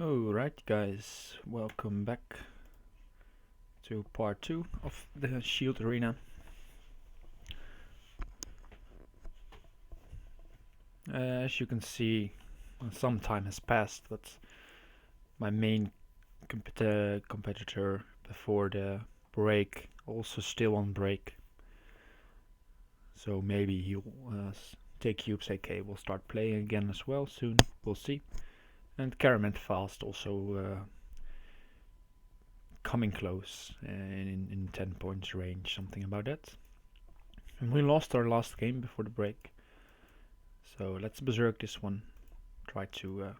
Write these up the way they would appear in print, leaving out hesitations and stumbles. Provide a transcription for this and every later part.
Alright guys, welcome back to part 2 of the Shield Arena. As you can see, some time has passed, but my main competitor before the break also still on break. So maybe he'll take cubes AK, will start playing again as well soon, we'll see. And Caraman Fast also coming close in 10 points range, something about that. And we lost our last game before the break. So let's berserk this one. Try to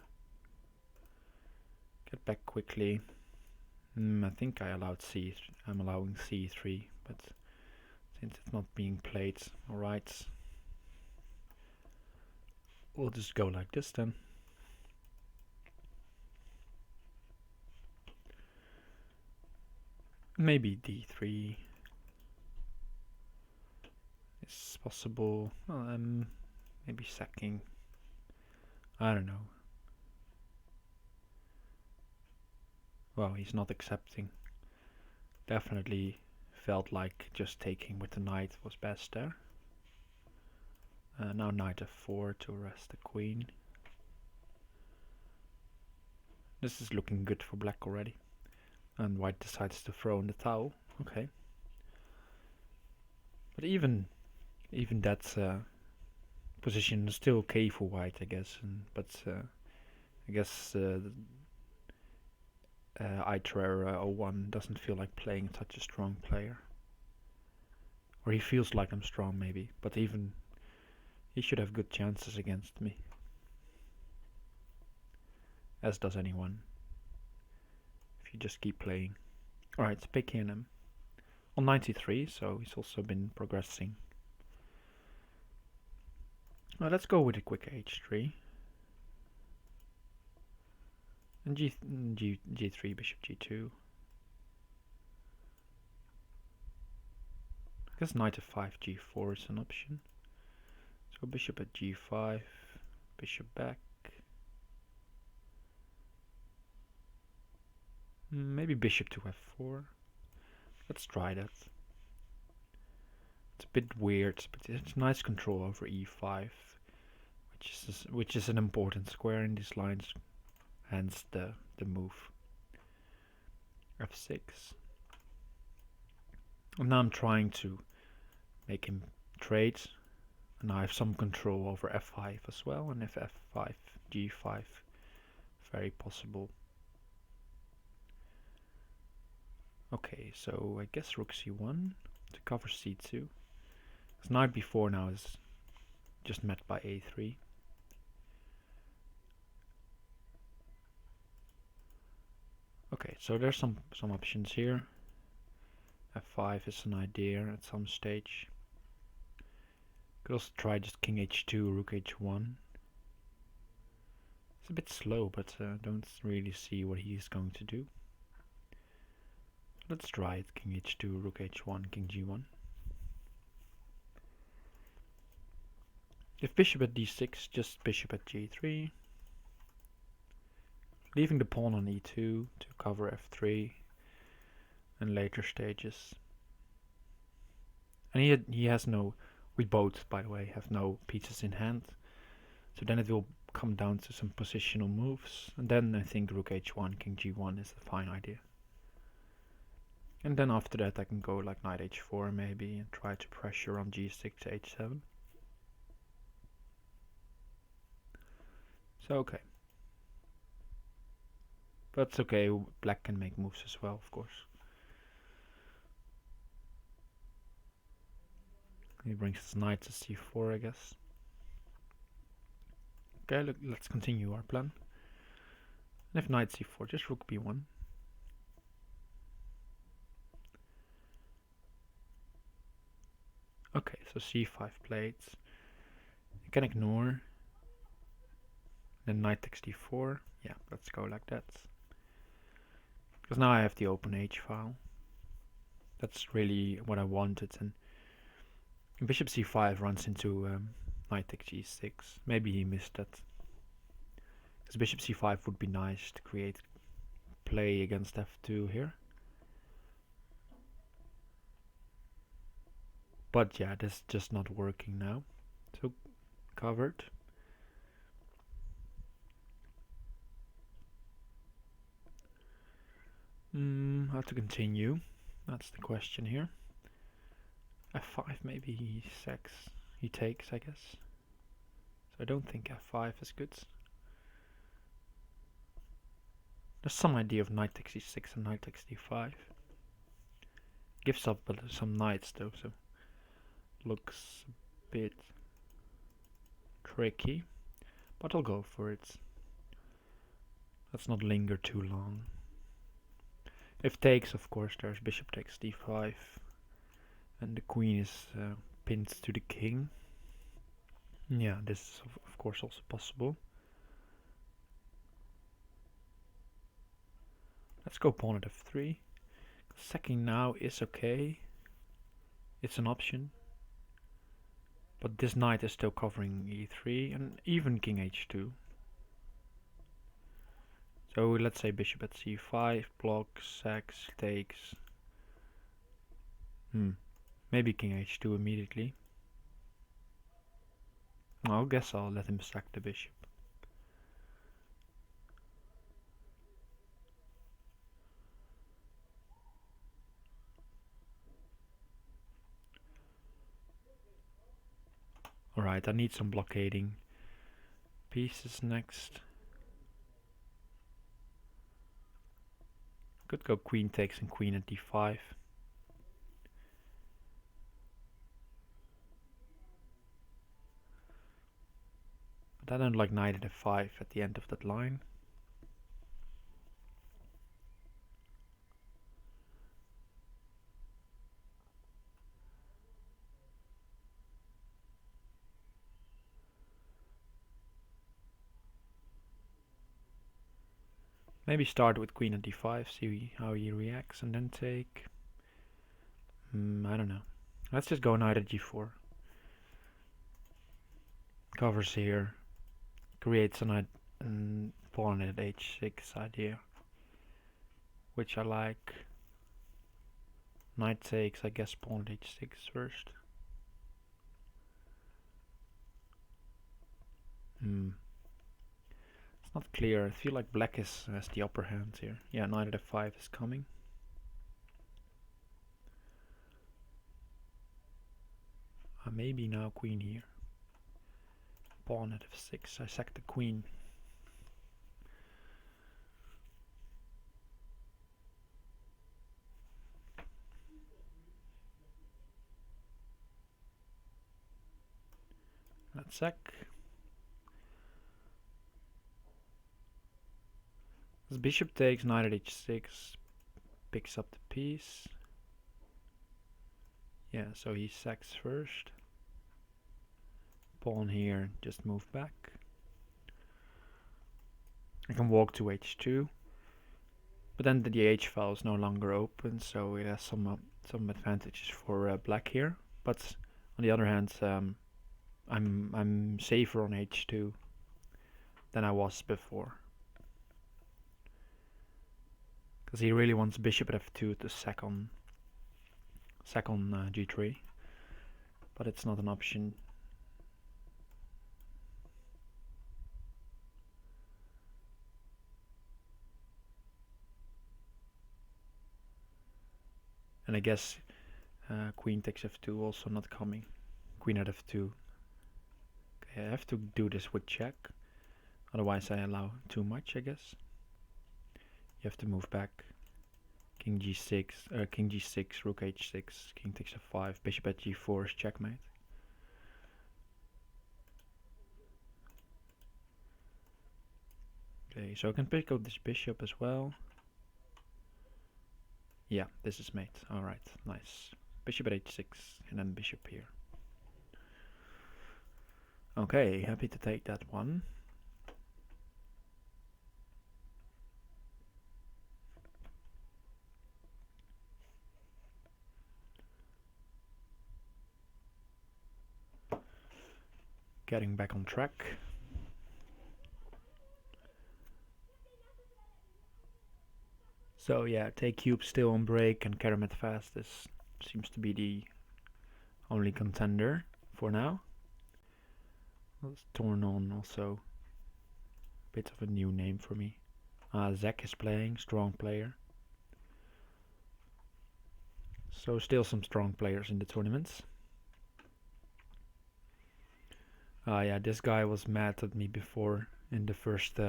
get back quickly. I think I'm allowing C3, but since it's not being played, alright. We'll just go like this then. Maybe D3 is possible. Maybe sacking. I don't know. Well, he's not accepting. Definitely felt like just taking with the knight was best there. Now knight f4 to arrest the queen. This is looking good for black already. And white decides to throw in the towel. Okay. But even that position is still okay for white, I guess. But I guess Iter 01 doesn't feel like playing such a strong player. Or he feels like I'm strong maybe, but even he should have good chances against me. As does anyone. If you just keep playing. Alright, pick him on 93, so he's also been progressing. Well, let's go with a quick H3. And G3, bishop G2. I guess knight f5, G4 is an option. So bishop at G5, bishop back. Maybe bishop to f4. Let's try that. It's a bit weird, but it's nice control over e5, which is an important square in these lines. Hence the move. f6. And now I'm trying to make him trade, and I have some control over f5 as well. And if f5, g5, very possible. Okay, so I guess rook c1 to cover c2. Because knight b4 now is just met by a3. Okay, so there's some options here. f5 is an idea at some stage. Could also try just king h2, rook h1. It's a bit slow, but don't really see what he's going to do. Let's try it, king h2, rook h1, king g1. If bishop at d6, just bishop at g3. Leaving the pawn on e2 to cover f3 and later stages. And he has no, we both, by the way, have no pieces in hand. So then it will come down to some positional moves. And then I think rook h1, king g1 is a fine idea. And then after that I can go like knight h4 maybe and try to pressure on g6 to h7. So okay. But it's okay, black can make moves as well, of course. He brings his knight to c4, I guess. Okay, look, let's continue our plan. And if knight c4, just rook b1. Okay, so c5 plates. You can ignore. Then knight takes d4. Yeah, let's go like that. Because now I have the open h file. That's really what I wanted. And bishop c5 runs into knight takes g6. Maybe he missed that. Because bishop c5 would be nice to create play against f2 here. But yeah, this is just not working now. So covered. How to continue? That's the question here. f5, maybe he takes, I guess. So I don't think f5 is good. There's some idea of knight takes e6 and knight takes d5. Gives up some knights though, so looks a bit tricky. But I'll go for it. Let's not linger too long. If takes, of course, there's bishop takes d5. And the queen is pinned to the king. Yeah, this is of course also possible. Let's go pawn at f3. Sacking now is okay. It's an option. But this knight is still covering e3 and even king h2. So let's say bishop at c5, blocks, sacks, takes. Maybe king h2 immediately. I guess I'll let him sack the bishop. Alright, I need some blockading pieces next. Could go queen takes and queen at d5. But I don't like knight at f5 at the end of that line. Maybe start with queen at d5, see how he reacts, and then take. I don't know. Let's just go knight at g4. Covers here. Creates a knight and pawn at h6 idea, which I like. Knight takes, I guess pawn at h6 first. It's not clear. I feel like black has the upper hand here. Yeah, knight at f5 is coming. Maybe now queen here. Pawn at f6. I sack the queen. Let's sack. As bishop takes, knight at h6 picks up the piece. Yeah, so he sacks first. Pawn here, just move back. I can walk to h2, but then the h file is no longer open, so it has some advantages for black here. But on the other hand, I'm safer on h2 than I was before, because he really wants bishop at f2 to sack on g3, but it's not an option. And I guess queen takes f2 also not coming. Queen at f2. Okay, I have to do this with check, otherwise I allow too much, I guess. You have to move back. King g6, king g6, rook h6, king takes f5, bishop at g4 is checkmate. Okay, so I can pick up this bishop as well. Yeah, this is mate. Alright, nice. Bishop at h6 and then bishop here. Okay, happy to take that one. Getting back on track. So yeah, take cube still on break and Keramet fast. This seems to be the only contender for now. Torn on also a bit of a new name for me. Zach is playing, strong player. So still some strong players in the tournaments. Yeah, this guy was mad at me before in the first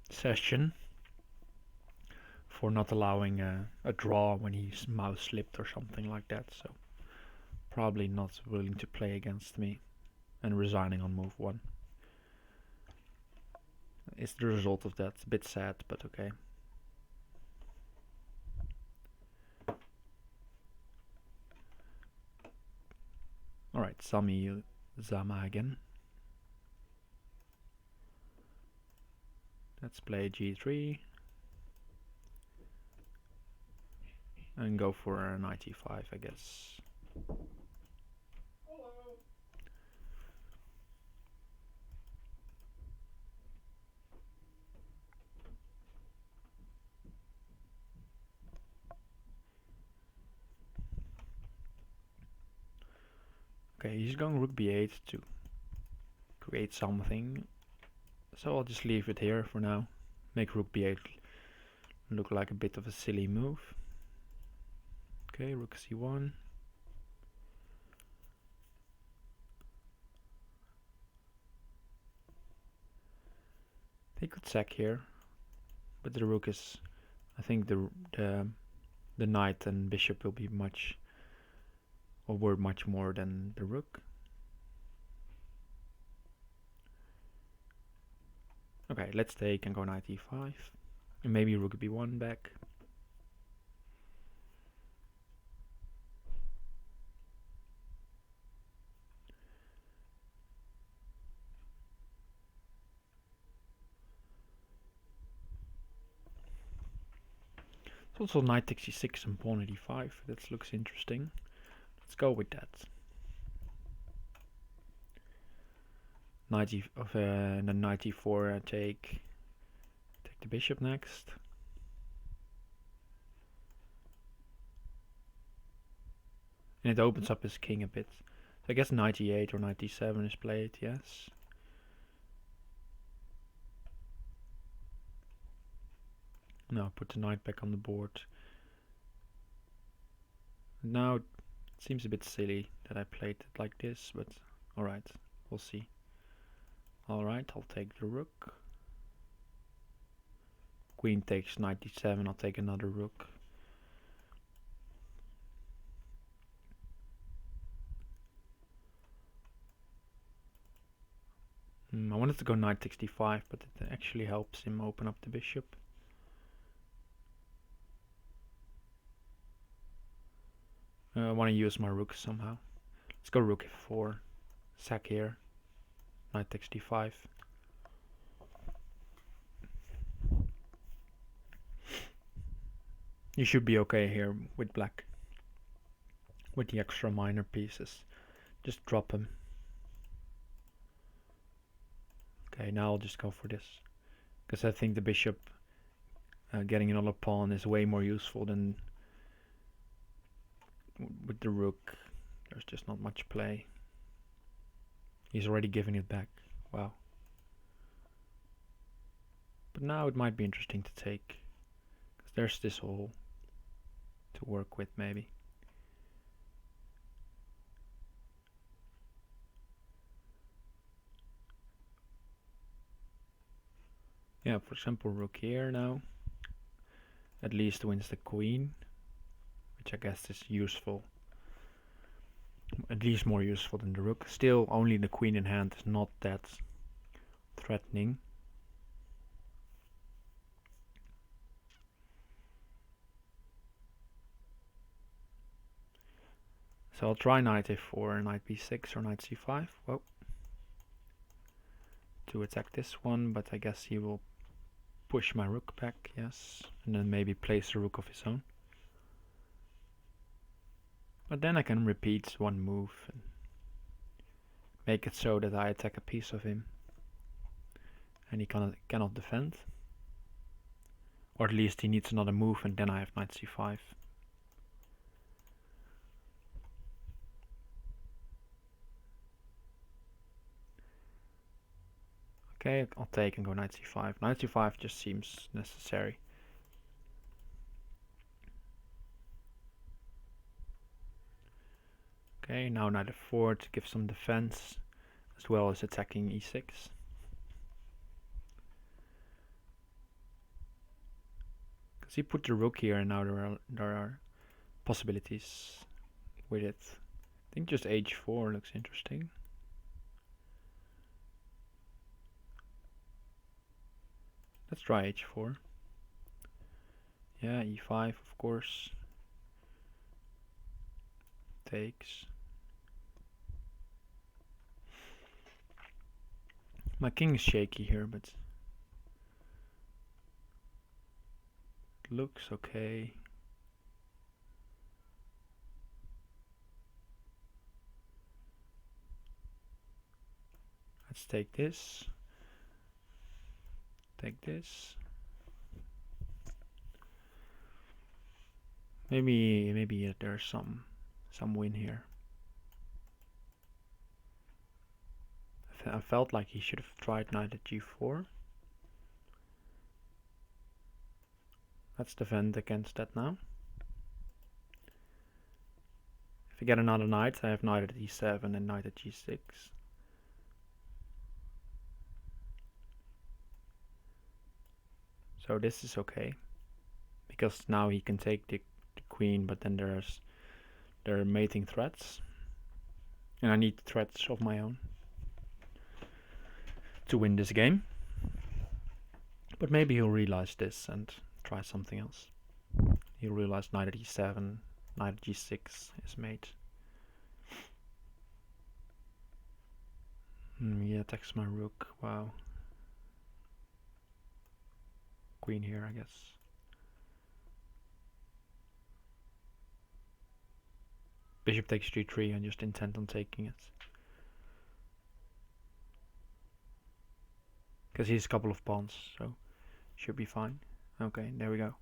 session for not allowing a draw when his mouse slipped or something like that. So probably not willing to play against me and resigning on move 1. It's the result of that. A bit sad, but okay. Alright, Sami Zama again. Let's play G3 and go for a 95, I guess. Okay, he's going rook b8 to create something. So I'll just leave it here for now. Make rook b8 look like a bit of a silly move. Okay, rook c1. He could sack here, but the rook is, I think the knight and bishop will be much, or worth much more than the rook. Okay, let's take and go knight e5, and maybe rook b1 back. It's also knight takes e6 and pawn at e5. That looks interesting. Let's go with that. Knight and then knight e4. Take the bishop next. And it opens up his king a bit. So I guess knight e8 or knight e7 is played. Yes. No, put the knight back on the board. Now it seems a bit silly that I played it like this, but alright, we'll see. Alright, I'll take the rook. Queen takes knight d7, I'll take another rook. I wanted to go knight takes d5, but it actually helps him open up the bishop. I want to use my rook somehow. Let's go rook f4. Sack here. Knight takes d5. You should be okay here with black. With the extra minor pieces. Just drop him. Okay, now I'll just go for this. Because I think the bishop getting another pawn is way more useful than with the rook. There's just not much play. He's already giving it back. Wow. But now it might be interesting to take. Because there's this hole to work with maybe. Yeah, for example, rook here now. At least wins the queen. Which I guess is useful. At least more useful than the rook. Still, only the queen in hand is not that threatening. So I'll try knight a4, knight b6 or knight c5. Well, to attack this one, but I guess he will push my rook back, yes. And then maybe place a rook of his own. But then I can repeat one move and make it so that I attack a piece of him. and he cannot defend. Or at least he needs another move, and then I have knight c5. Okay, I'll take and go knight c5. Knight c5 just seems necessary. Okay, now knight f4 to give some defense, as well as attacking e6. Because he put the rook here, and now there are possibilities with it. I think just h4 looks interesting. Let's try h4. Yeah, e5 of course. Takes. My king is shaky here, but it looks okay. Let's take this. Take this. Maybe there's some win here. I felt like he should have tried knight at g4. Let's defend against that now. If I get another knight, I have knight at e7 and knight at g6. So this is okay, because now he can take the queen, but then there are mating threats, and I need threats of my own to win this game. But maybe he'll realize this and try something else. He'll realize knight at e7, knight at g6 is mate. He attacks my rook. Wow. Queen here, I guess. Bishop takes g3 and just intent on taking it. Because he's a couple of pawns, so should be fine. Okay, there we go.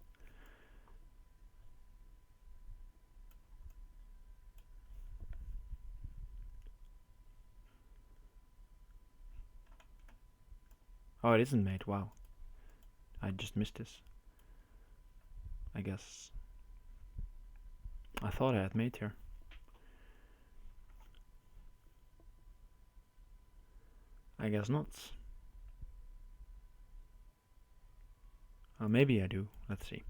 Oh, it isn't mate, wow. I just missed this. I guess. I thought I had mate here. I guess not. Maybe I do. Let's see.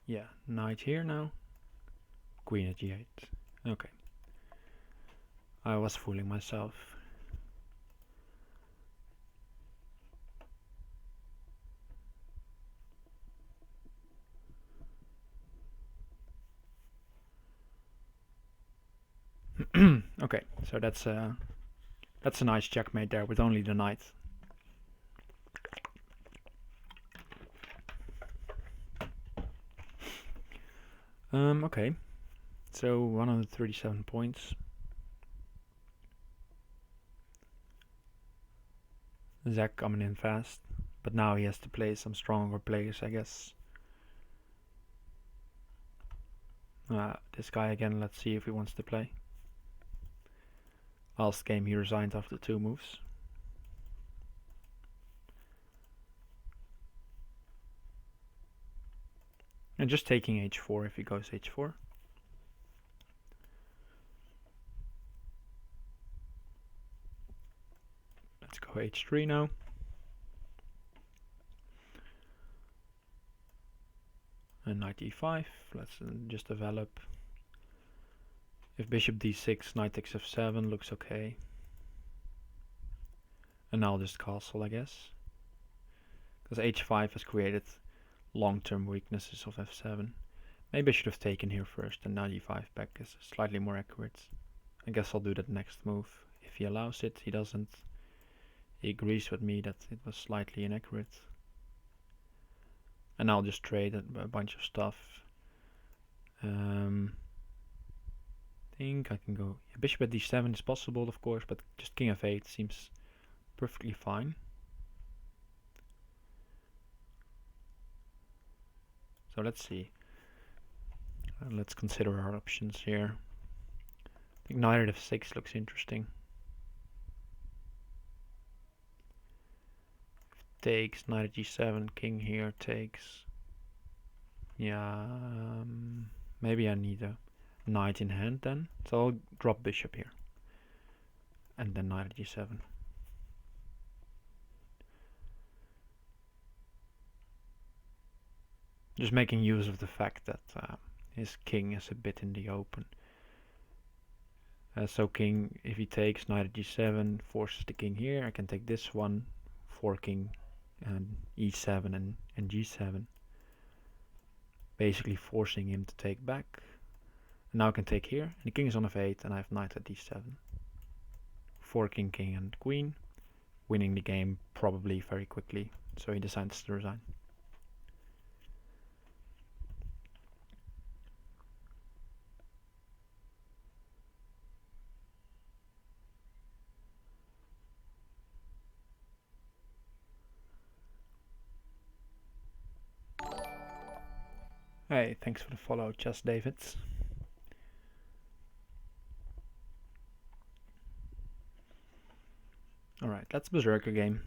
Yeah, knight here now. Queen at g8. Okay. I was fooling myself. Okay, so that's a nice checkmate there with only the knight. Okay, so 137 points. Zach coming in fast, but now he has to play some stronger players, I guess. This guy again, let's see if he wants to play. Last game he resigned after 2 moves. And just taking h4 if he goes h4. Let's go h3 now. And knight e5. Let's just develop. If bishop d6, knight takes f7 looks okay. And now just castle, I guess. Because h5 has created long-term weaknesses of f7. Maybe I should have taken here first and now e5 back is slightly more accurate. I guess I'll do that next move. If he allows it, he doesn't. He agrees with me that it was slightly inaccurate. And I'll just trade a bunch of stuff. Think I can go. Yeah, bishop at d7 is possible, of course, but just king f8 seems perfectly fine. So let's see. Let's consider our options here. I think knight at f6 looks interesting. Takes, knight at g7, king here takes. Yeah, maybe I need a knight in hand then. So I'll drop bishop here. And then knight at g7. Just making use of the fact that his king is a bit in the open. So king, if he takes knight at g7, forces the king here. I can take this one, forking and e7 and g7. Basically forcing him to take back. And now I can take here. And the king is on f8 and I have knight at d7. Forking king and queen. Winning the game probably very quickly. So he decides to resign. Hey, thanks for the follow, Just Davids. Alright, let's berserker game.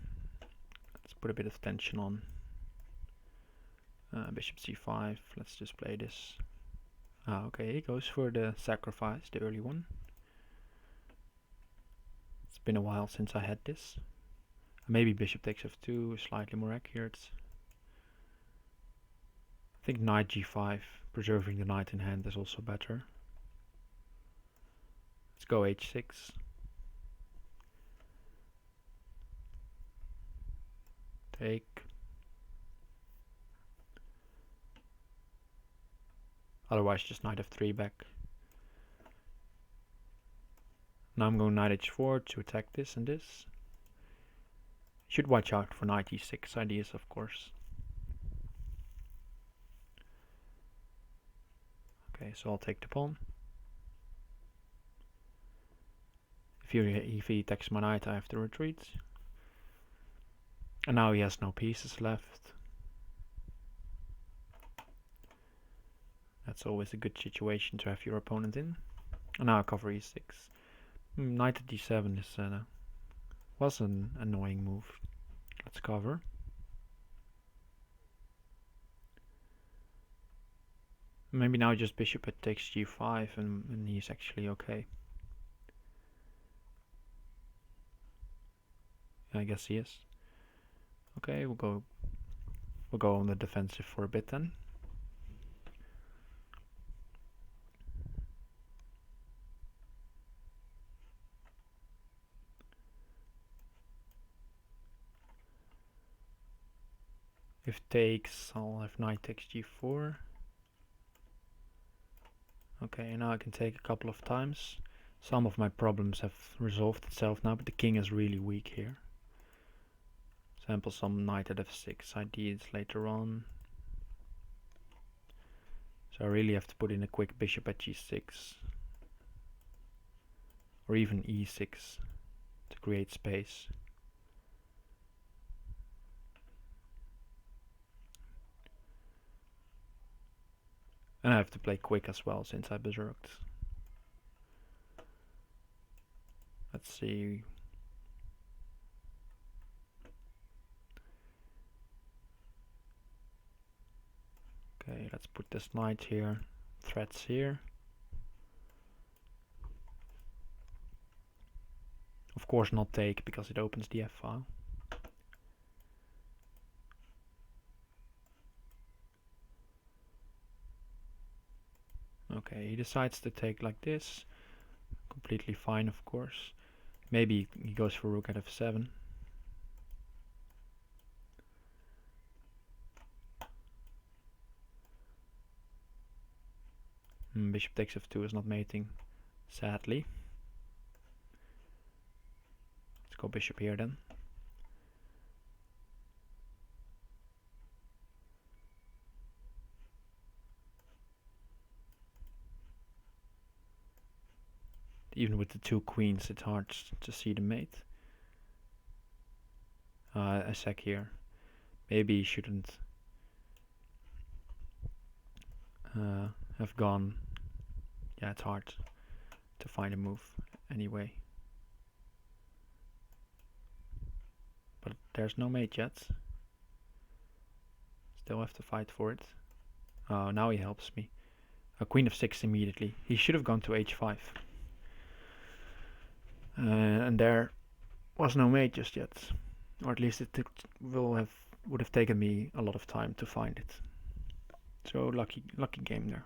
Let's put a bit of tension on. Bishop c5, let's just play this. Okay, he goes for the sacrifice, the early one. It's been a while since I had this. Maybe bishop takes f2 is slightly more accurate. I think knight g5, preserving the knight in hand is also better. Let's go h6. Take. Otherwise just knight f3 back. Now I'm going knight h4 to attack this and this. Should watch out for knight e6 ideas, of course. Okay, so I'll take the pawn. If he attacks my knight, I have to retreat. And now he has no pieces left. That's always a good situation to have your opponent in. And now I cover e6. Knight at d7 is was an annoying move. Let's cover. Maybe now just bishop at takes g5 and he's actually okay. I guess he is. Okay, we'll go on the defensive for a bit then. If takes, I'll have knight takes g4. Okay, now I can take a couple of times. Some of my problems have resolved itself now, but the king is really weak here. Sample some knight at f6 ideas later on. So I really have to put in a quick bishop at g6. Or even e6 to create space. And I have to play quick as well since I berserked. Let's see. Okay, let's put this knight here. Threats here. Of course not take because it opens the f-file. Okay, he decides to take like this. Completely fine, of course. Maybe he goes for rook at f7. Bishop takes f2 is not mating, sadly. Let's go bishop here then. Even with the 2 queens, it's hard to see the mate. A sack here. Maybe he shouldn't have gone. Yeah, it's hard to find a move anyway. But there's no mate yet. Still have to fight for it. Oh, now he helps me. A queen of 6 immediately. He should have gone to h5. And there was no mate just yet. Or at least it would have taken me a lot of time to find it. So lucky game there.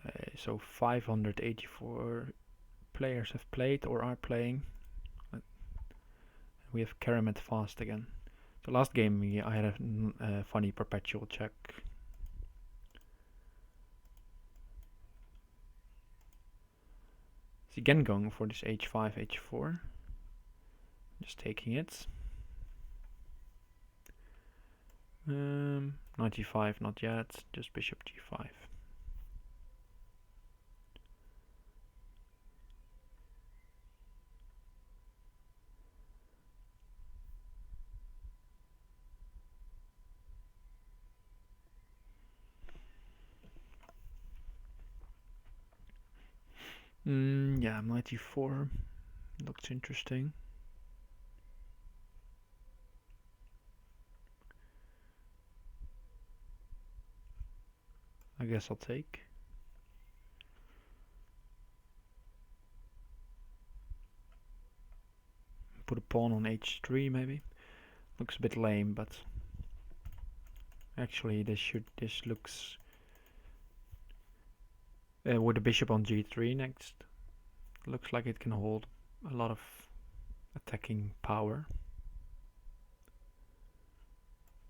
Okay, so 584 players have played or are playing. We have Karamet fast again. The last game I had a funny perpetual check. Is again going for this h5, h4. Just taking it. 95, not yet. Just bishop g5. Yeah, 94 looks interesting. I guess I'll take. Put a pawn on h3 maybe. Looks a bit lame, but actually this looks with the bishop on g3 next. Looks like it can hold a lot of attacking power.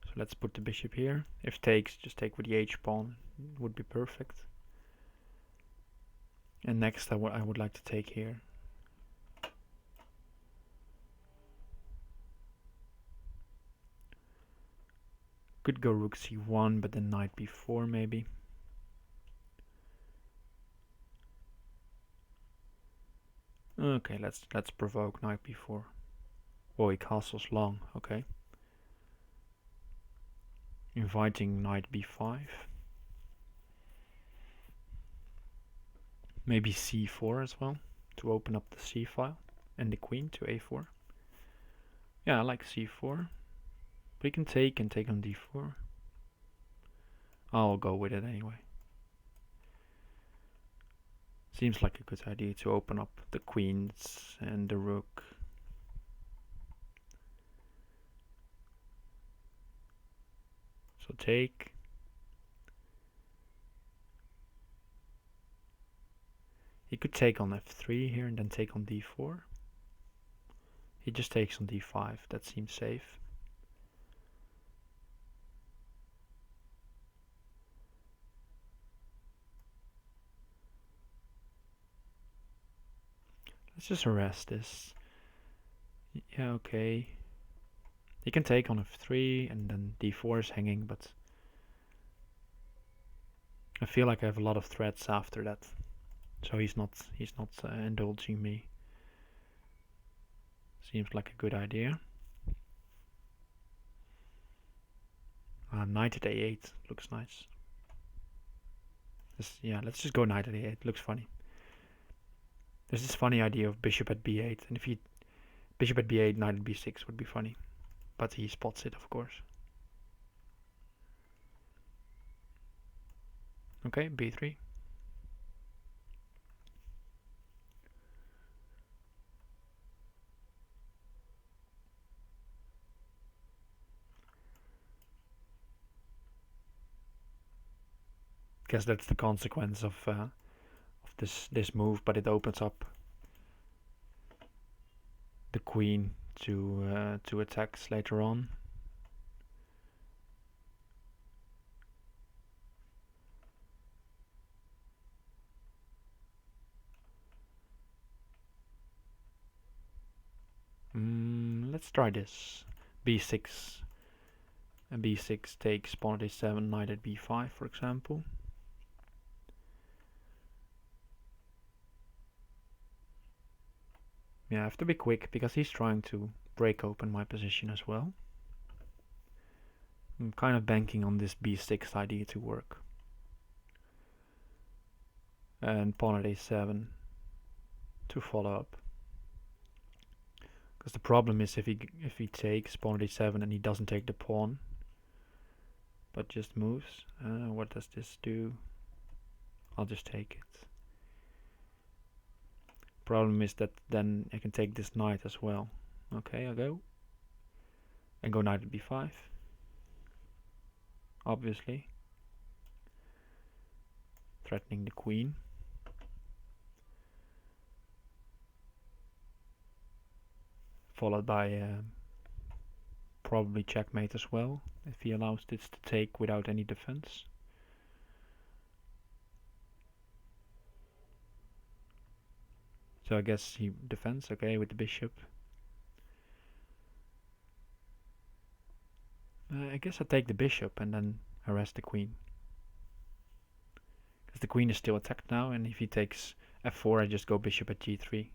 So let's put the bishop here. If takes, just take with the h pawn. Would be perfect. And next I would like to take here. Could go rook c1, but then knight b4 maybe. Okay, let's provoke knight b4. Oh, he castles long. Okay. Inviting knight b5. Maybe c4 as well to open up the c file and the queen to a4. Yeah, I like c4. But he can take on d4. I'll go with it anyway. Seems like a good idea to open up the queens and the rook. So take. He could take on f3 here and then take on d4. He just takes on d5. That seems safe. Let's just harass this. Yeah, okay. He can take on f3 and then d4 is hanging, but I feel like I have a lot of threats after that. So he's not indulging me. Seems like a good idea. Knight at a8 looks nice. Yeah, let's just go knight at a8. Looks funny. There's this funny idea of bishop at b8, and if he bishop at b8, knight at b6 would be funny, but he spots it, of course. Okay, b3. Guess that's the consequence of this move, but it opens up the queen to attacks later on. let's try this. b6 and b6 takes pawn at a7, knight at b5, for example. Yeah, I have to be quick because he's trying to break open my position as well. I'm kind of banking on this b6 idea to work. And pawn at a7 to follow up. Because the problem is if he takes pawn at a7 and he doesn't take the pawn, but just moves. What does this do? I'll just take it. Problem is that then I can take this knight as well. Okay, I'll go. And go knight at b5. Obviously. Threatening the queen. Followed by probably checkmate as well, if he allows this to take without any defense. So I guess he defends, okay, with the bishop. I guess I take the bishop and then harass the queen. Because the queen is still attacked now, and if he takes f4, I just go bishop at g3,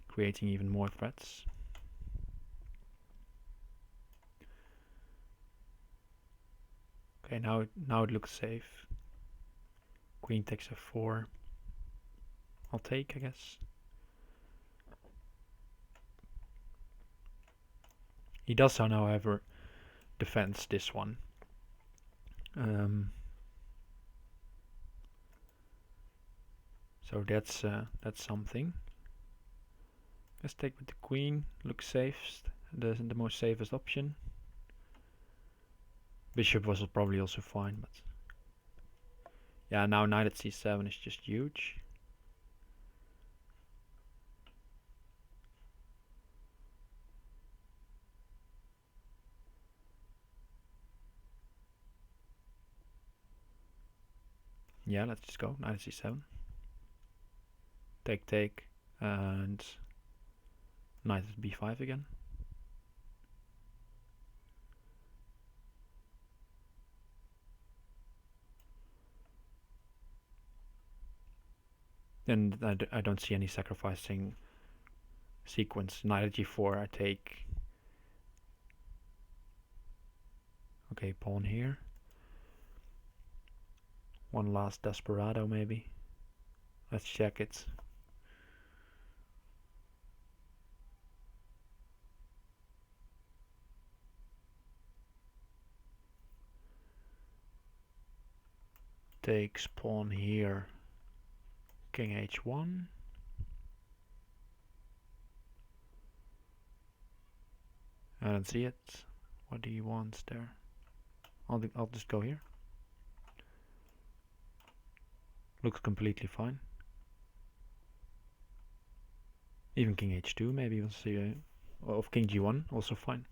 creating even more threats. Okay, now it looks safe. Queen takes f4. I'll take, I guess. He does, however, defends this one. So that's something. Let's take with the queen. Looks safest, the most safest option. Bishop was probably also fine, but yeah, now knight at c7 is just huge. Yeah, let's just go knight at c7. Take, and knight at b5 again. And I don't see any sacrificing sequence. Knight at g4, I take. Okay, pawn here. One last desperado maybe. Let's check it. Takes pawn here. King h1. I don't see it. What do you want there? I'll just go here. Looks completely fine. Even king h2 maybe we'll see. Of king g1 also fine.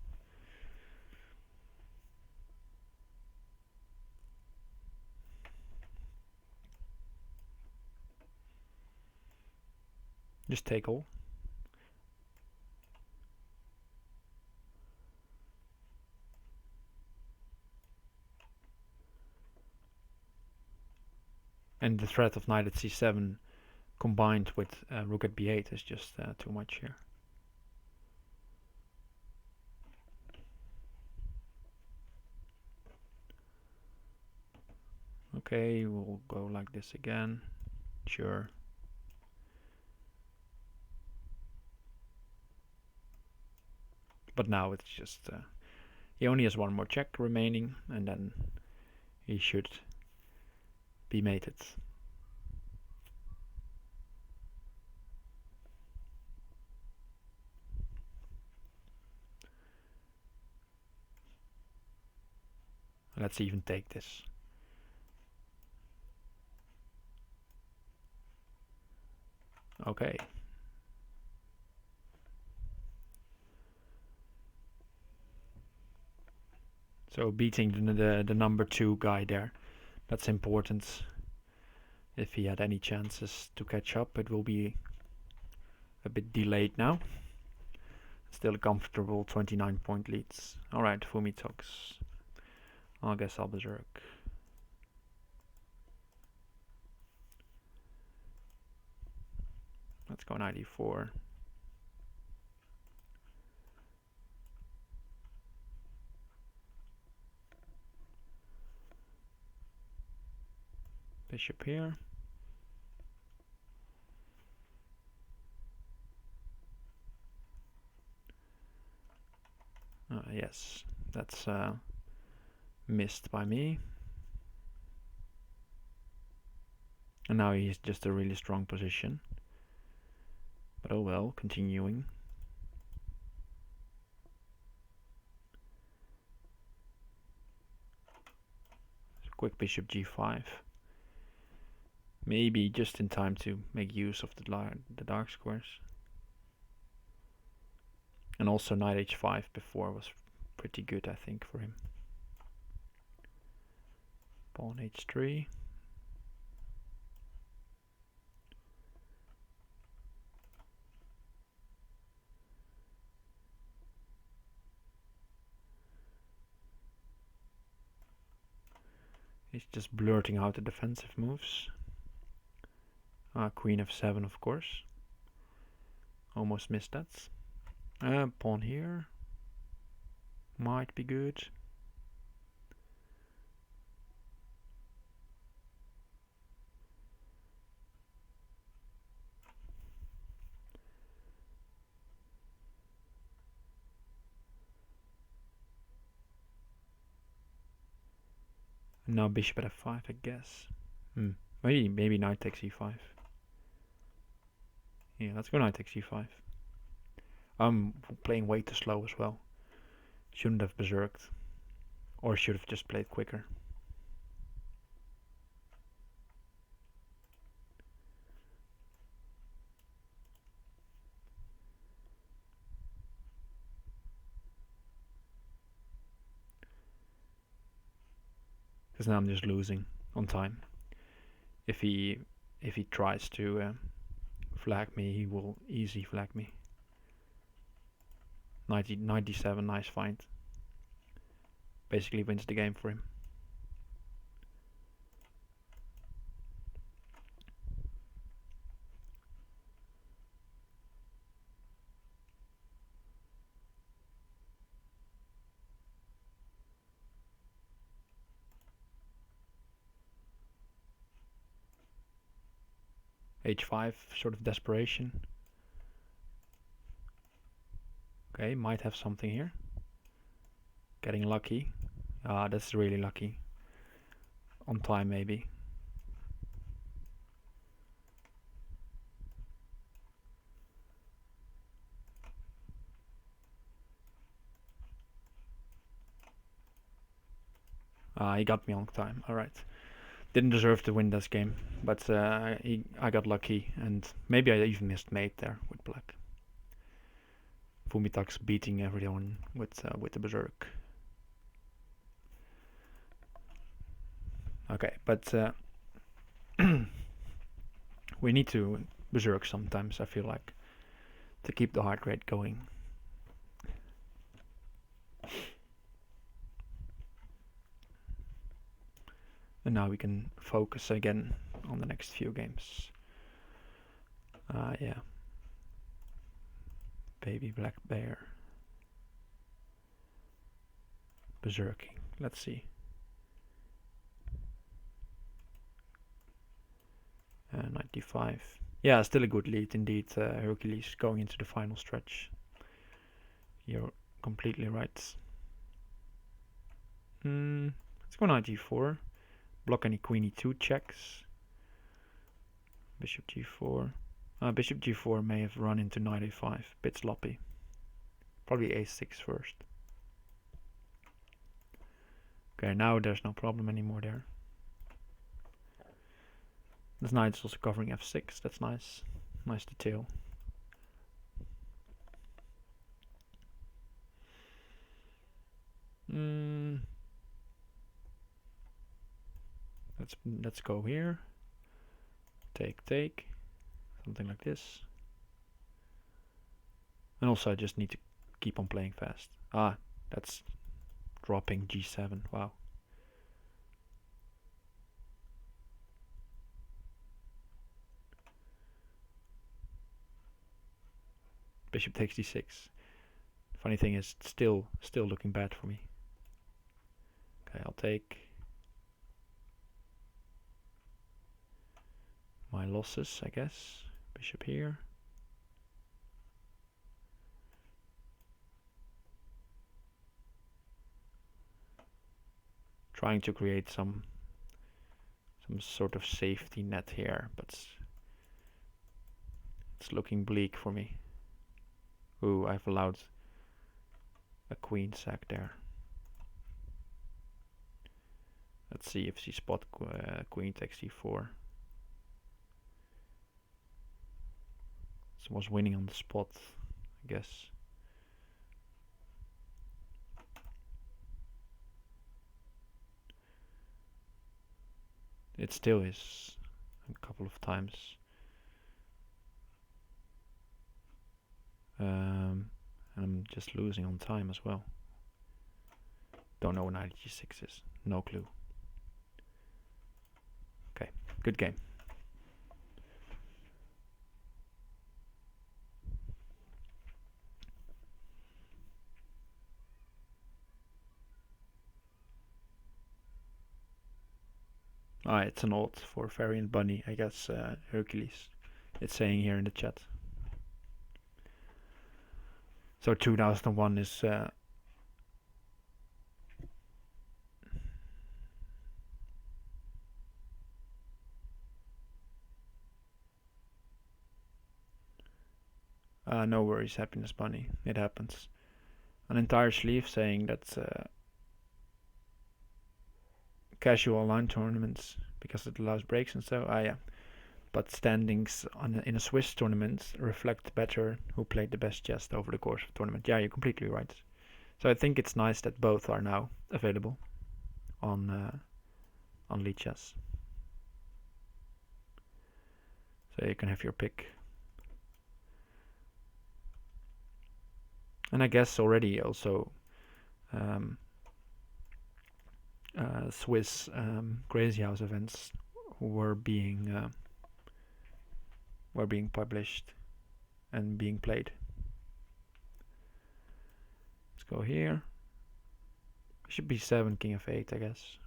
Just take all. And the threat of knight at c7 combined with rook at b8 is just too much here. Okay, we'll go like this again. Sure. But now it's just he only has one more check remaining, and then he should be mated. Let's even take this. Okay. So beating the number 2 guy there, that's important. If he had any chances to catch up, it will be a bit delayed now. Still comfortable 29-point leads. Alright, Fumi talks. I guess I'll berserk. Let's go knight e4. Bishop here. Yes, that's missed by me. And now he's just a really strong position. But oh well, continuing. Quick bishop g5. Maybe just in time to make use of the dark squares. And also knight h5 before was pretty good, I think, for him. Pawn h3. He's just blurting out the defensive moves. Queen f7, of course. Almost missed that. Pawn here. Might be good. And now bishop at f5, I guess. Maybe knight takes e5. Yeah, let's go knight takes e5. I'm playing way too slow as well. Shouldn't have berserked. Or should have just played quicker. Because now I'm just losing on time. If he tries to flag me, he will easy flag me. 97, nice find. Basically wins the game for him. H5, sort of desperation. Okay, might have something here. Getting lucky. That's really lucky. On time, maybe. He got me on time. Alright. Didn't deserve to win this game, but I got lucky, and maybe I even missed mate there with black. Fumitak's beating everyone with the berserk. Okay, but we need to berserk sometimes, I feel like, to keep the heart rate going. And now we can focus again on the next few games. Yeah. Baby black bear. Berserking. Let's see. 95. Yeah, still a good lead indeed, Hercules, going into the final stretch. You're completely right. Let's go knight g4. Block any queen e2 checks. Bishop g4. Bishop g4 may have run into knight a5. Bit sloppy. Probably a6 first. Okay, now there's no problem anymore there. This knight is also covering f6. That's nice. Nice detail. Let's go here. Take. Something like this. And also I just need to keep on playing fast. Ah, that's dropping g7. Wow. Bishop takes d6. Funny thing is, it's still looking bad for me. Okay, I'll take my losses, I guess. Bishop here. Trying to create some sort of safety net here, but it's looking bleak for me. Ooh, I've allowed a queen sack there. Let's see if she spot queen takes c4. Someone's winning on the spot, I guess. It still is a couple of times. And I'm just losing on time as well. Don't know what knight g6 is. No clue. Okay, good game. Ah, it's an alt for Fairy and Bunny, I guess. Hercules. It's saying here in the chat. So 2001 is no worries, Happiness Bunny. It happens. An entire sleeve saying that casual online tournaments because it allows breaks and so. Yeah. But standings in a Swiss tournament reflect better who played the best chess over the course of the tournament. Yeah, you're completely right. So I think it's nice that both are now available on Lead Chess. So you can have your pick. And I guess already also Swiss Crazyhouse events were being published and being played. Let's go here. Bishop b7, king f8, I guess.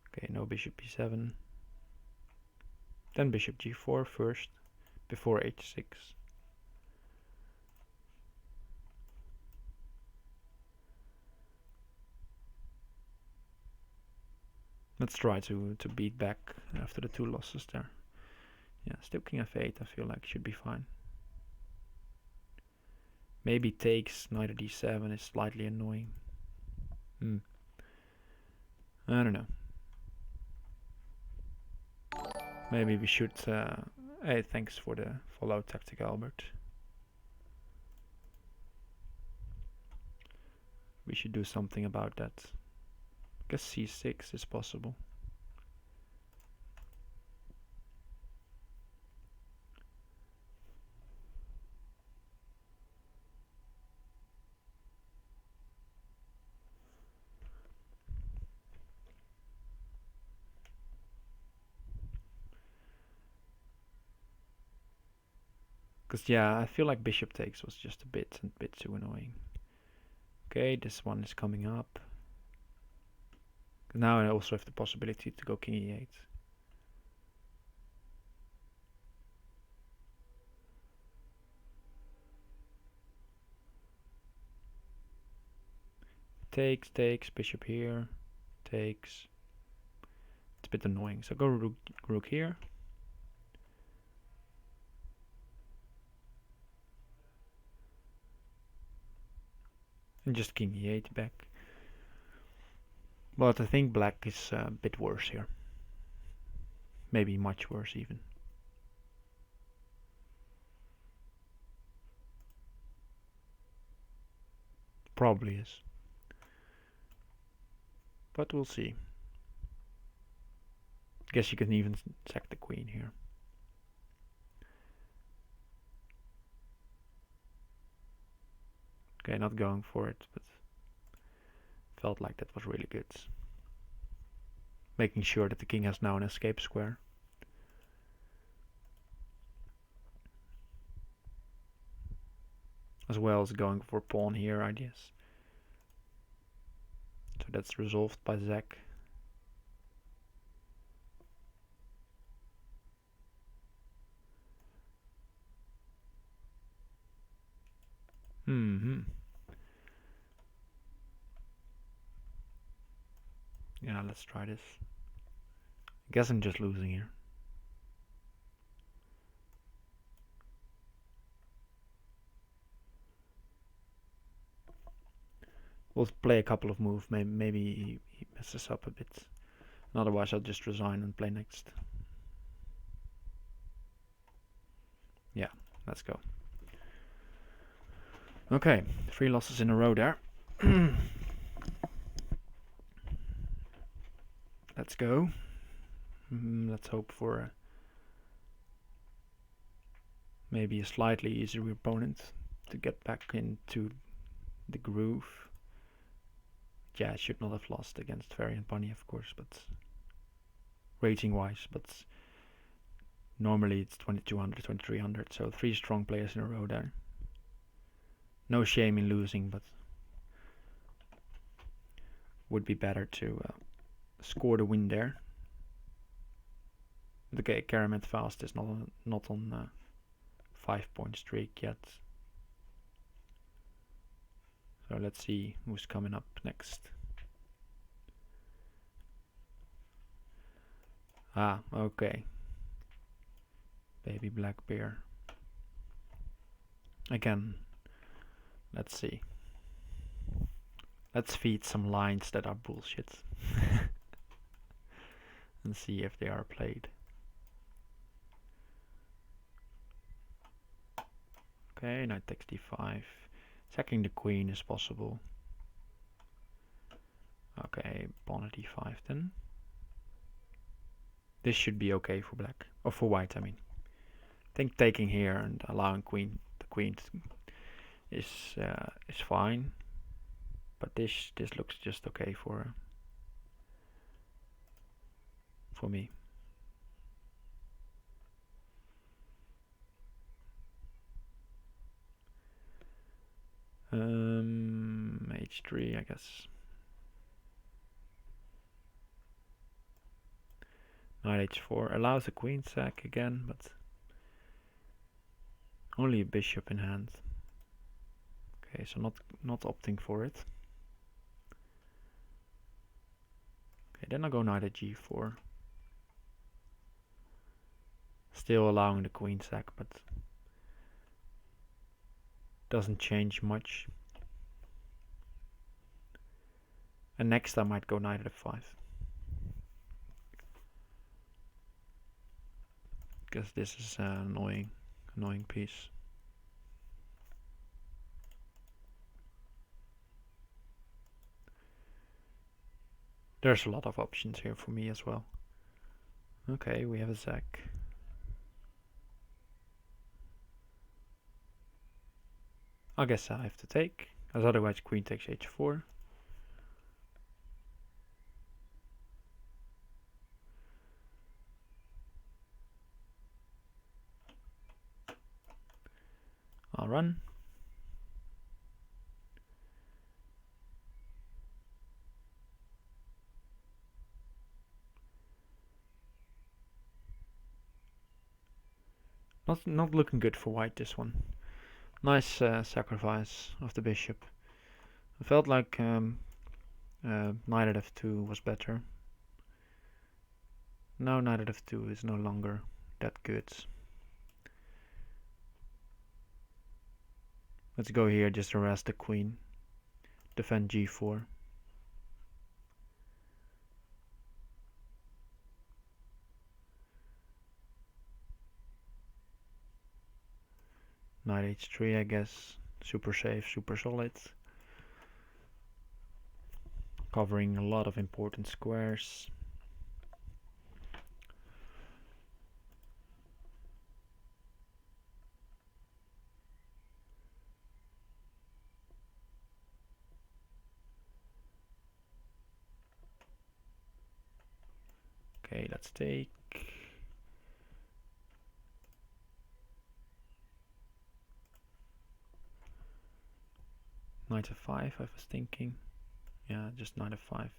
Okay, no bishop b7. Then bishop g4 first, before h6. Let's try to beat back after the two losses there. Yeah, still king f8, I feel like should be fine. Maybe takes knight at d7 is slightly annoying. I don't know. Maybe we should... hey, thanks for the follow, Tactic Albert. We should do something about that. I guess c6 is possible. Because yeah, I feel like bishop takes was just a bit too annoying. Okay, this one is coming up. Now I also have the possibility to go king e8. Takes, bishop here, takes. It's a bit annoying, so go rook here. And just king e8 back. But I think black is a bit worse here. Maybe much worse even. Probably is. But we'll see. Guess you can even sack the queen here. Okay, not going for it, but felt like that was really good. Making sure that the king has now an escape square. As well as going for pawn here, I guess. So that's resolved by Zach. Yeah, let's try this. I guess I'm just losing here. We'll play a couple of moves. Maybe he messes up a bit. And otherwise, I'll just resign and play next. Yeah, let's go. Okay, 3 losses in a row there. Let's go. Let's hope for maybe a slightly easier opponent to get back into the groove. Yeah, I should not have lost against Ferry and Bunny, of course, but rating wise, but normally it's 2200, 2300, so 3 strong players in a row there. No shame in losing, but would be better to score the win there. Okay, Karamet Fast is not on 5-point streak yet. So let's see who's coming up next. Ah, okay. Baby Black Bear. Again, let's see. Let's feed some lines that are bullshit. And see if they are played. Okay, knight takes d5. Sacking the queen is possible. Okay, pawn at d5 then. This should be okay for black. Or for white, I mean. I think taking here and allowing the queen is fine. But this looks just okay for me. H3, I guess. Knight h4 allows a queen sack again, but only a bishop in hand. Okay, so not opting for it. Okay, then I'll go knight at g4. Still allowing the queen sack, but doesn't change much. And next I might go knight at f5. Because this is an annoying piece. There's a lot of options here for me as well. Okay, we have a Zach. I guess I have to take, as otherwise queen takes h4. I'll run. Not looking good for white, this one. Nice sacrifice of the bishop. I felt like knight at f2 was better. Now knight at f2 is no longer that good. Let's go here, just harass the queen. Defend g4. Knight h3, I guess. Super safe, super solid. Covering a lot of important squares. Okay, let's take. Knight f5, I was thinking. Yeah, just knight f5.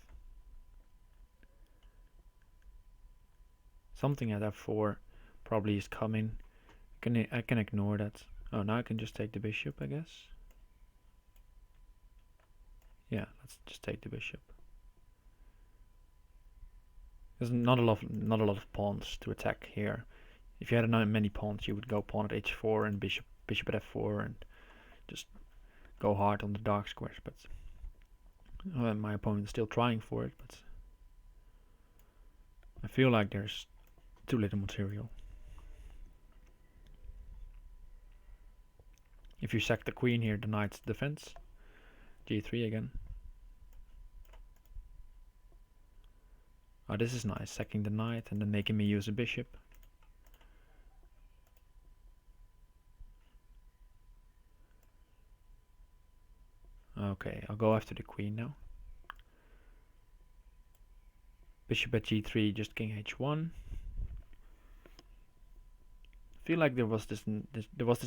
Something at f4 probably is coming. I can ignore that. Oh, now I can just take the bishop, I guess. Yeah, let's just take the bishop. There's not a lot of pawns to attack here. If you had many pawns, you would go pawn at h4 and bishop at f4 and just go hard on the dark squares. But my opponent is still trying for it. But I feel like there's too little material. If you sack the queen here, the knight's defense. g3 again. Oh, this is nice, sacking the knight and then making me use a bishop. Okay, I'll go after the queen now. Bishop at g3, just king h1. I feel like there was this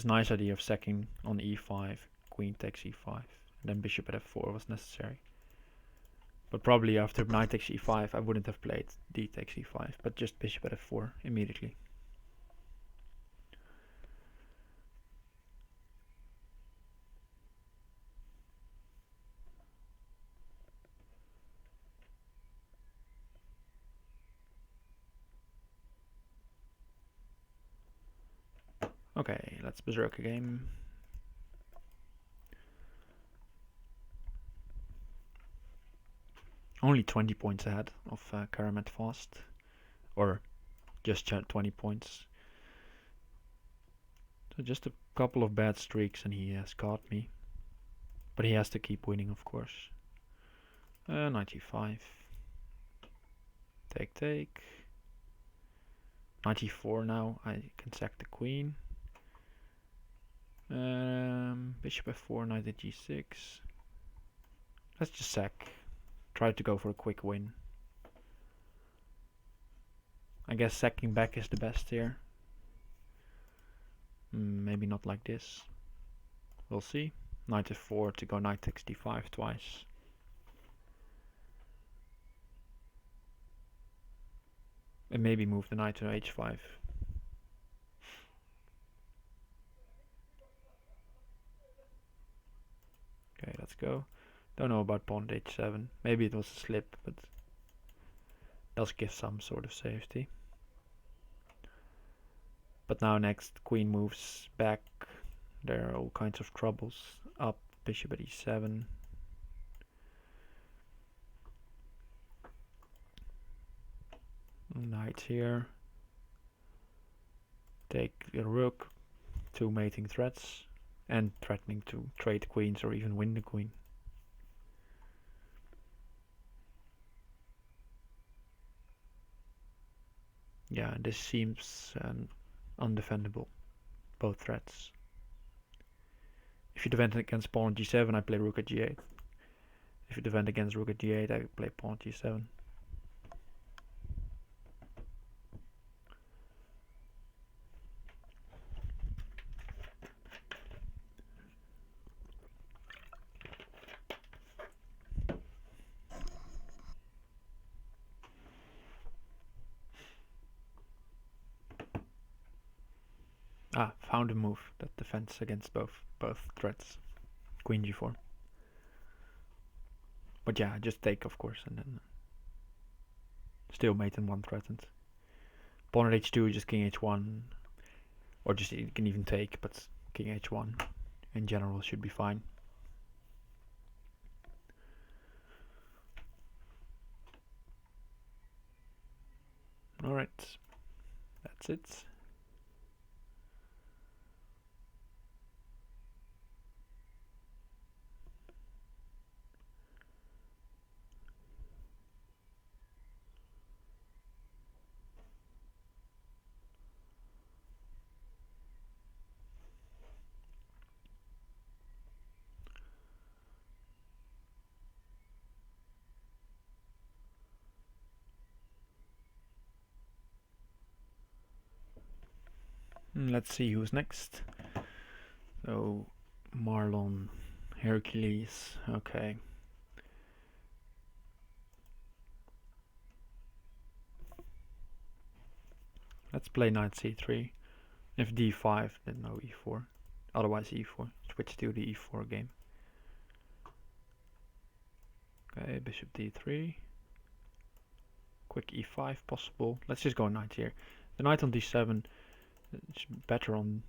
nice idea of sacking on e5, queen takes e5, and then bishop at f4 was necessary. But probably after knight takes e5, I wouldn't have played d takes e5, but just bishop at f4 immediately. Okay, let's berserk a game. Only 20 points ahead of Karamet Fast, or just 20 points. So just a couple of bad streaks and he has caught me. But he has to keep winning, of course. 95. Take. 94 now. I can sack the queen. Bishop f4, knight at g6. Let's just sack. Try to go for a quick win. I guess sacking back is the best here. Maybe not like this. We'll see. Knight f4 to go knight takes d5 twice. And maybe move the knight to h5. Okay, let's go. Don't know about pawn at h7. Maybe it was a slip, but does give some sort of safety. But now next queen moves back. There are all kinds of troubles. Up, bishop at e7. Knight here. Take a rook. 2 mating threats. And threatening to trade queens or even win the queen. Yeah, this seems undefendable. Both threats. If you defend against pawn g7, I play rook at g8. If you defend against rook at g8, I play pawn g7. Found a move that defends against both threats. Queen g4. But yeah, just take, of course, and then still mate and one threatened. Pawn at h2, just king h1, or just you can even take, but king h1 in general should be fine. Alright, that's it. Let's see who's next. So, Marlon, Hercules, okay. Let's play knight c3. If d5, then no e4. Otherwise e4. Switch to the e4 game. Okay, bishop d3. Quick e5 possible. Let's just go knight here. The knight on d7. It's better on.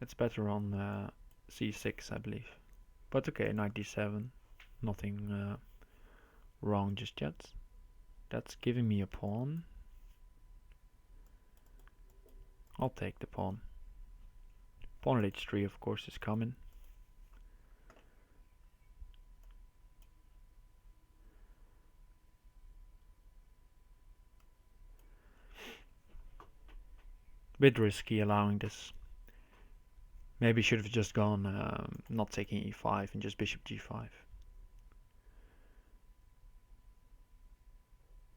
It's better on c6, I believe. But okay, knight d7. Nothing wrong just yet. That's giving me a pawn. I'll take the pawn. Pawn at h3, of course, is coming. Bit risky allowing this. Maybe should have just gone not taking e5 and just bishop g5.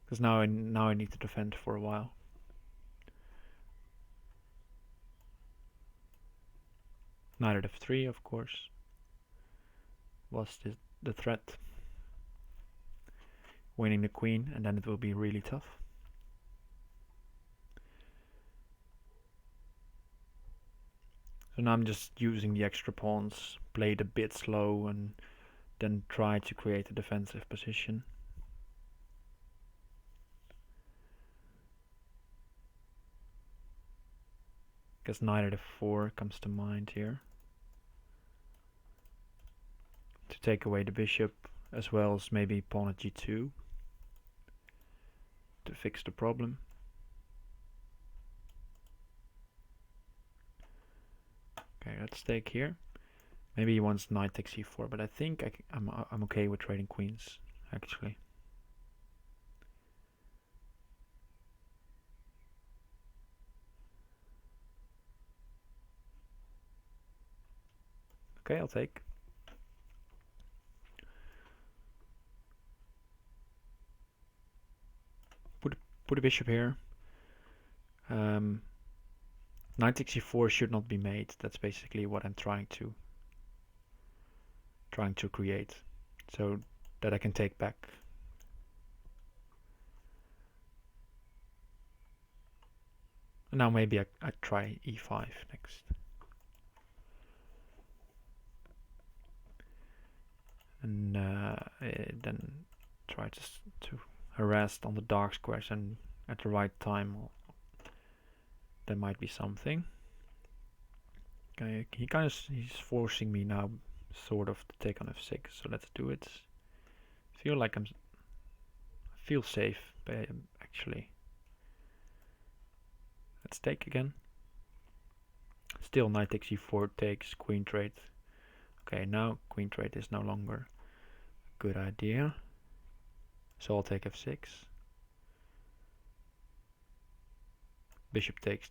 Because now I need to defend for a while. Knight at f3, of course, was the threat. Winning the queen, and then it will be really tough. So now I'm just using the extra pawns, played a bit slow, and then try to create a defensive position. Guess knight at f4 comes to mind here. To take away the bishop, as well as maybe pawn at g2 to fix the problem. Okay, let's take here. Maybe he wants knight takes e4, but I think I'm okay with trading queens, actually. Okay, I'll take. Put a bishop here. Knight takes e4 should not be made. That's basically what I'm trying to create, so that I can take back. And now maybe I try e5 next. And then try to harass on the dark squares, and at the right time there might be something. Okay, he's forcing me now sort of to take on f6, so let's do it. I feel safe, actually. Let's take again. Still knight takes e4 takes, queen trade. Okay, now queen trade is no longer a good idea. So I'll take f6. Bishop takes.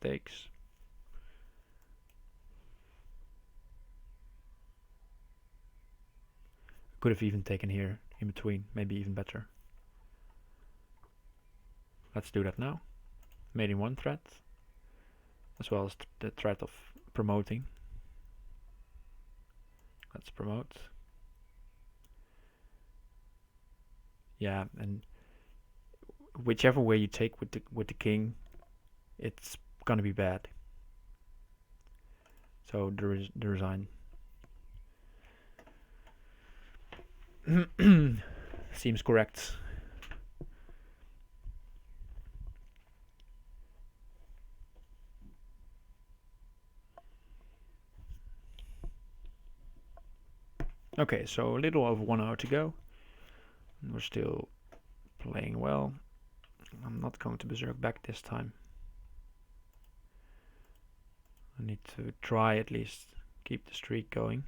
Could have even taken here in between, maybe even better. Let's do that now. Mating one threat, as well as the threat of promoting. Let's promote. Yeah, and whichever way you take with the king, it's gonna be bad. So the resign seems correct. Okay, so a little over 1 hour to go. We're still playing well. I'm not going to berserk back this time. I need to try at least keep the streak going.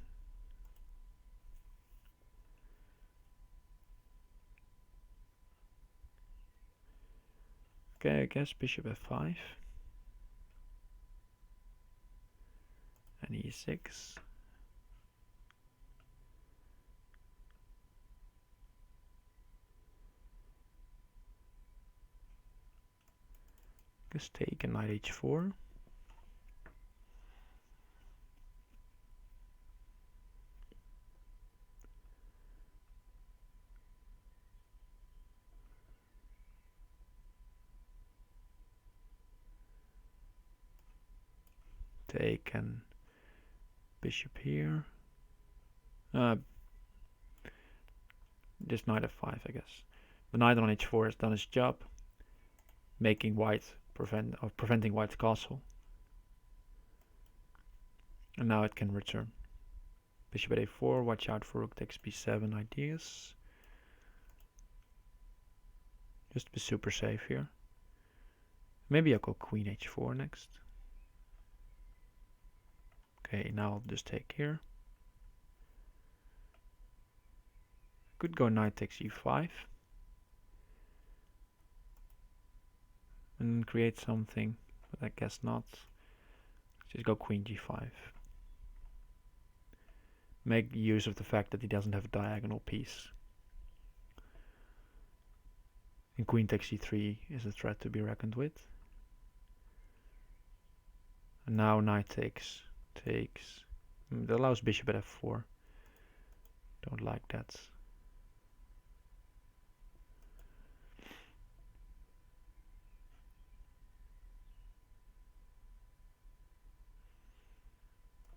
Okay, I guess bishop f5 and e6. Just take a knight h4. take and bishop here. Just knight f5, I guess. The knight on h4 has done its job, making white preventing white's castle. And now it can return. Bishop at a4, watch out for rook takes b7 ideas. Just to be super safe here. Maybe I'll go queen h4 next. Okay, now I'll just take here. Could go knight takes e5. And create something, but I guess not. Just go queen g5. Make use of the fact that he doesn't have a diagonal piece. And queen takes e3 is a threat to be reckoned with. And now knight takes. That allows bishop at f4. Don't like that.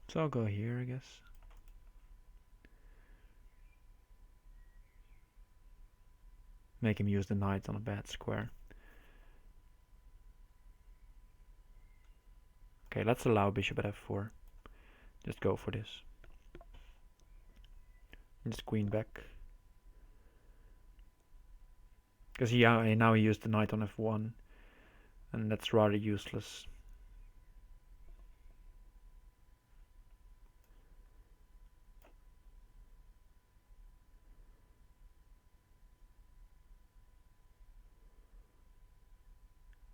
So I'll go here, I guess. Make him use the knight on a bad square. Okay, let's allow bishop at f4. Just go for this. And just queen back. Because now he used the knight on f1. And that's rather useless.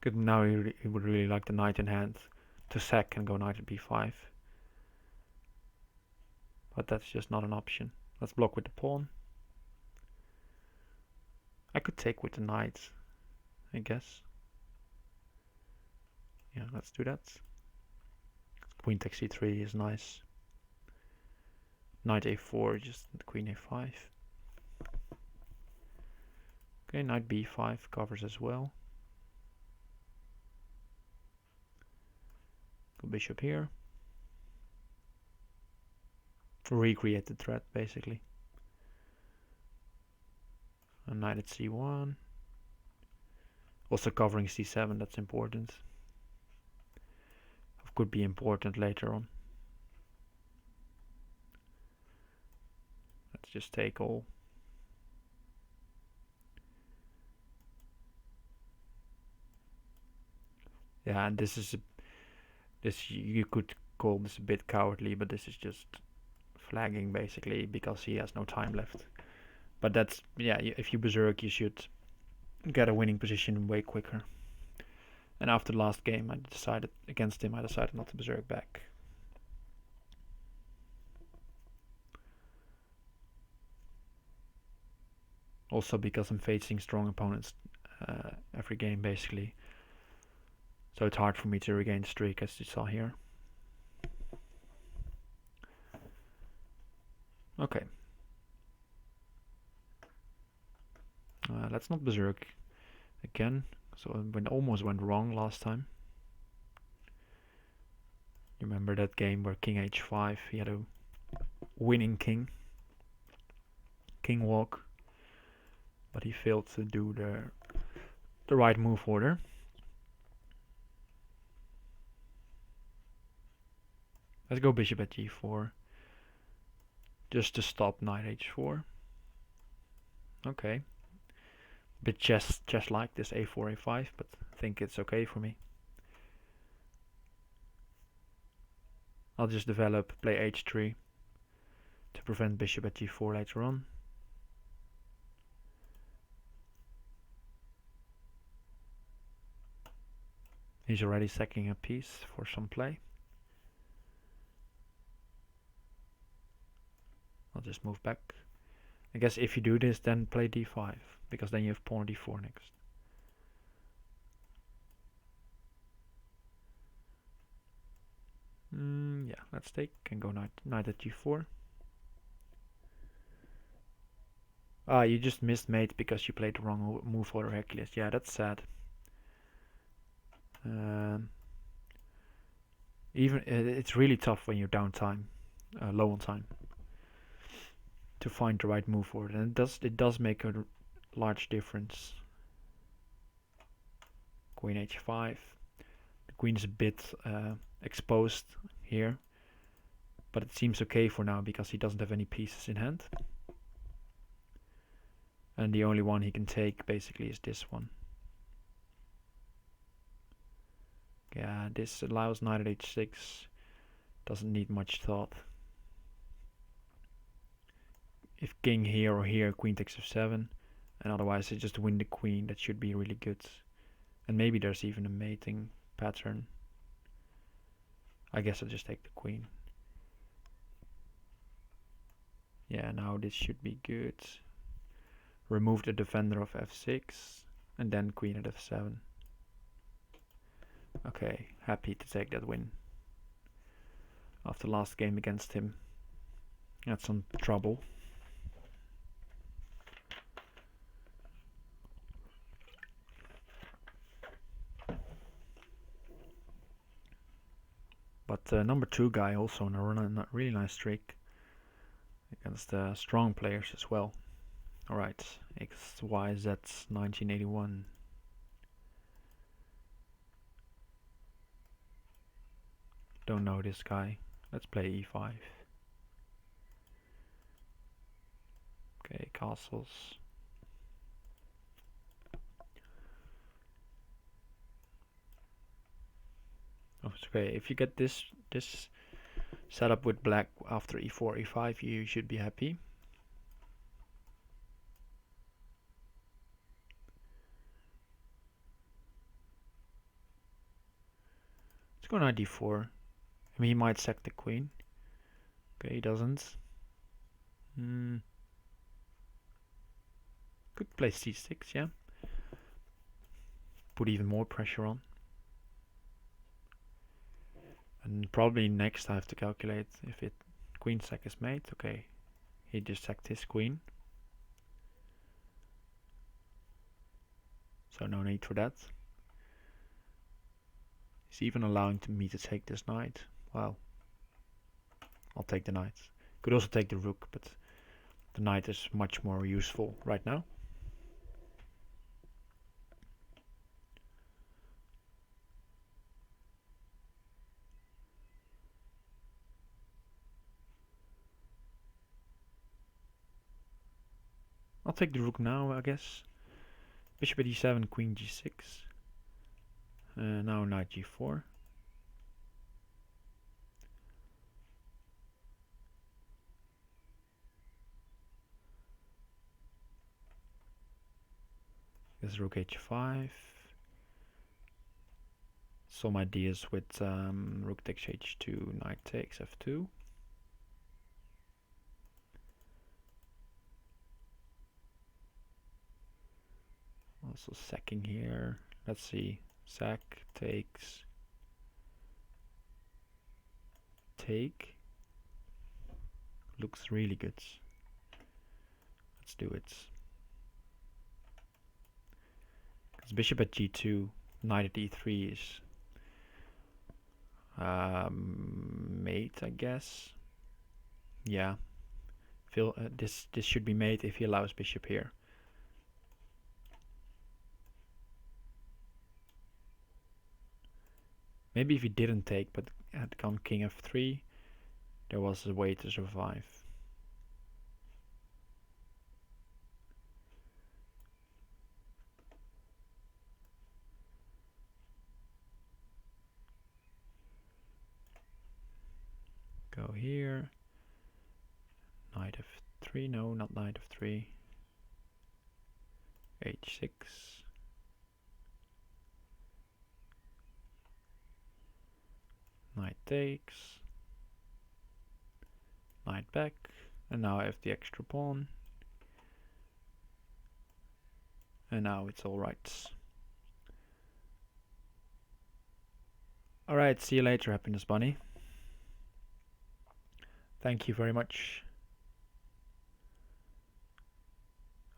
Good, now he would really like the knight in hand to sack and go knight at b5. But that's just not an option. Let's block with the pawn. I could take with the knight, I guess. Yeah, let's do that. Queen takes c3 is nice. Knight a4, just queen a5. Okay, knight b5 covers as well. Go bishop here. Recreate the threat, basically. And knight at c1. Also covering c7, that's important. Could be important later on. Let's just take all. Yeah, and this you could call this a bit cowardly, but this is just flagging basically because he has no time left. But that's, yeah, if you berserk, you should get a winning position way quicker. And after the last game, I decided not to berserk back. Also because I'm facing strong opponents every game basically. So it's hard for me to regain streak, as you saw here. Okay. Let's not berserk again. So it almost went wrong last time. You remember that game where king h5, he had a winning king walk, but he failed to do the right move order. Let's go bishop at g4, just to stop knight h4. Okay. Bit chess like this a4 a5, but I think it's okay for me. I'll just play h3 to prevent bishop at g4 later on. He's already sacking a piece for some play. I'll just move back. I guess if you do this, then play d5, because then you have pawn d4 next. Yeah, let's take and go knight at g4. Ah, you just missed mate because you played the wrong move order, Hercules. Yeah, that's sad. Even it's really tough when you're down time, low on time, to find the right move for it, and it does make a large difference. Queen h5. The queen is a bit exposed here, but it seems okay for now because he doesn't have any pieces in hand. And the only one he can take basically is this one. Yeah, this allows knight at h6. Doesn't need much thought. If king here or here, queen takes f7, and otherwise I just win the queen. That should be really good. And maybe there's even a mating pattern. I guess I'll just take the queen. Yeah, now this should be good. Remove the defender of f6, and then queen at f7. Okay, happy to take that win. After last game against him, had some trouble. But number 2 guy also on a really nice streak against strong players as well. Alright, XYZ 1981. Don't know this guy. Let's play e5. Okay, castles. Oh, it's okay. If you get this setup with black after e4, e5, you should be happy. Let's go knight d4. I mean, he might sack the queen. Okay, he doesn't. Could play c6, yeah. Put even more pressure on. And probably next I have to calculate if it queen sack is made. Okay, he just sacked his queen. So no need for that. He's even allowing me to take this knight. Well, I'll take the knight. Could also take the rook, but the knight is much more useful right now. I'll take the rook now, I guess. Bishop at e7, queen g6. Now knight g4. This rook h5. Some ideas with rook takes h2, knight takes f2. Also sacking here. Let's see. Sack, takes, take. Looks really good. Let's do it. Because bishop at g2, knight at e3 is mate, I guess. Yeah. This should be mate if he allows bishop here. Maybe if he didn't take, but had gone king f3, there was a way to survive. Go here. Knight f3, no, not knight f3. h6. Knight takes. Knight back. And now I have the extra pawn. And now it's alright. Alright, see you later, Happiness Bunny. Thank you very much.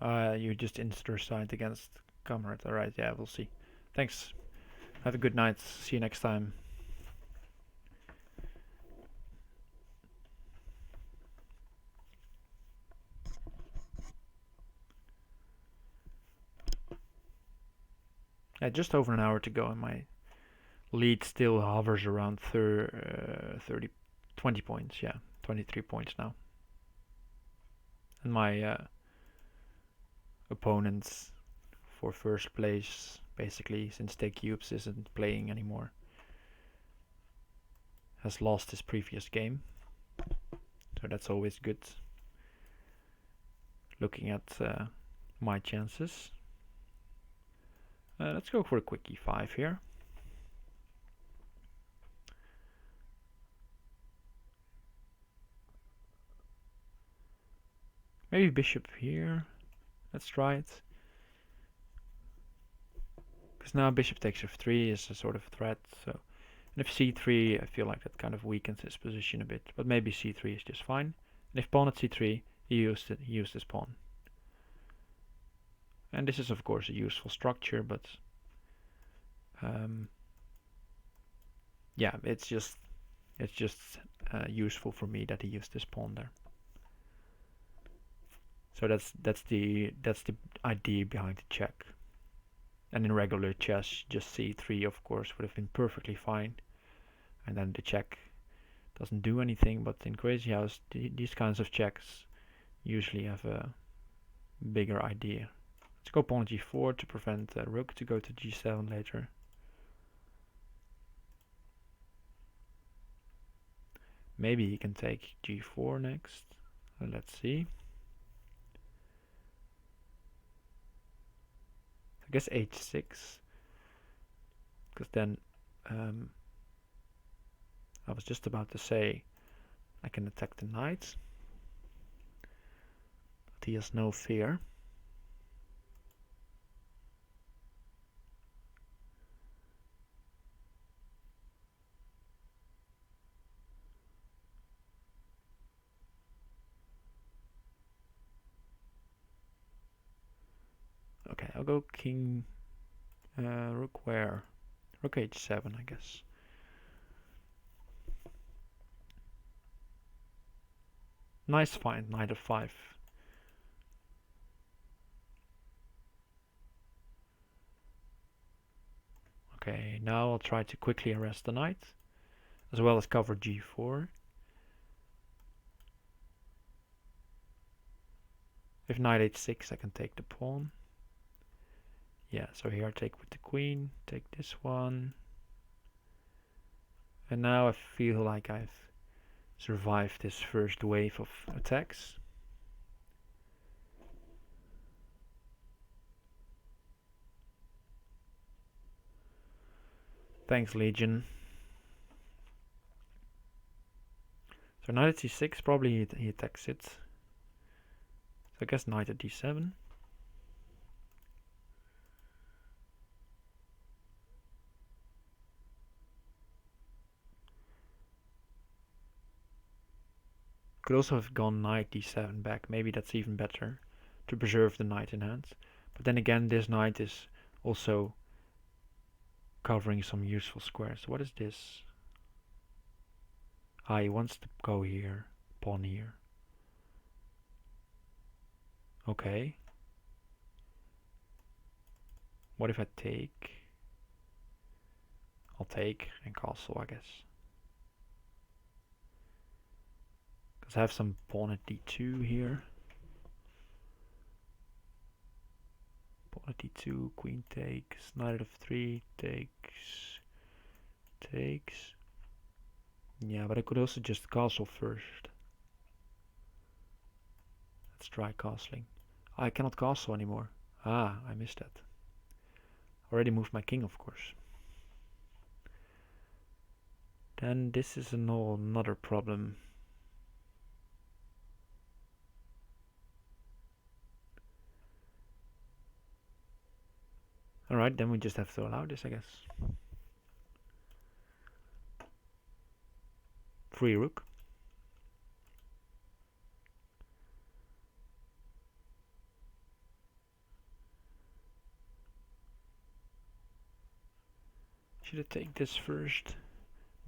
You just insta-side against Comrade. Alright, yeah, we'll see. Thanks. Have a good night. See you next time. Yeah, just over an hour to go, and my lead still hovers around 20 points. Yeah, 23 points now. And my opponents for first place, basically, since Take Cubes isn't playing anymore, has lost his previous game. So that's always good. Looking at my chances. Let's go for a quick e5 here. Maybe bishop here. Let's try it. Because now bishop takes f3 is a sort of threat. So, and if c3, I feel like that kind of weakens his position a bit. But maybe c3 is just fine. And if pawn at c3, he used his pawn. And this is of course a useful structure, but yeah, it's just useful for me that he used this pawn there. So that's the idea behind the check. And in regular chess, just c3 of course would have been perfectly fine, and then the check doesn't do anything. But in Crazyhouse, these kinds of checks usually have a bigger idea. Let's go pawn g4 to prevent rook to go to g7 later. Maybe he can take g4 next. Let's see. I guess h6, because then I was just about to say I can attack the knight, but he has no fear. Okay, I'll go king, rook where? Rook h7, I guess. Nice find, knight f5. Okay, now I'll try to quickly arrest the knight, as well as cover g4. If knight h6, I can take the pawn. Yeah, so here I take with the queen, take this one. And now I feel like I've survived this first wave of attacks. Thanks, Legion. So knight at c6, probably he attacks it. So I guess knight at d7. Could also have gone knight d7 back. Maybe that's even better to preserve the knight in hand. But then again, this knight is also covering some useful squares. What is this? Ah, he wants to go here, pawn here. Okay. What if I take? I'll take and castle, I guess. Because I have some pawn at d2 here. Pawn at d2, queen takes, knight at f3, takes. Yeah, but I could also just castle first. Let's try castling. I cannot castle anymore. Ah, I missed that. Already moved my king, of course. Then this is another problem. Alright, then we just have to allow this, I guess. Free rook. Should I take this first?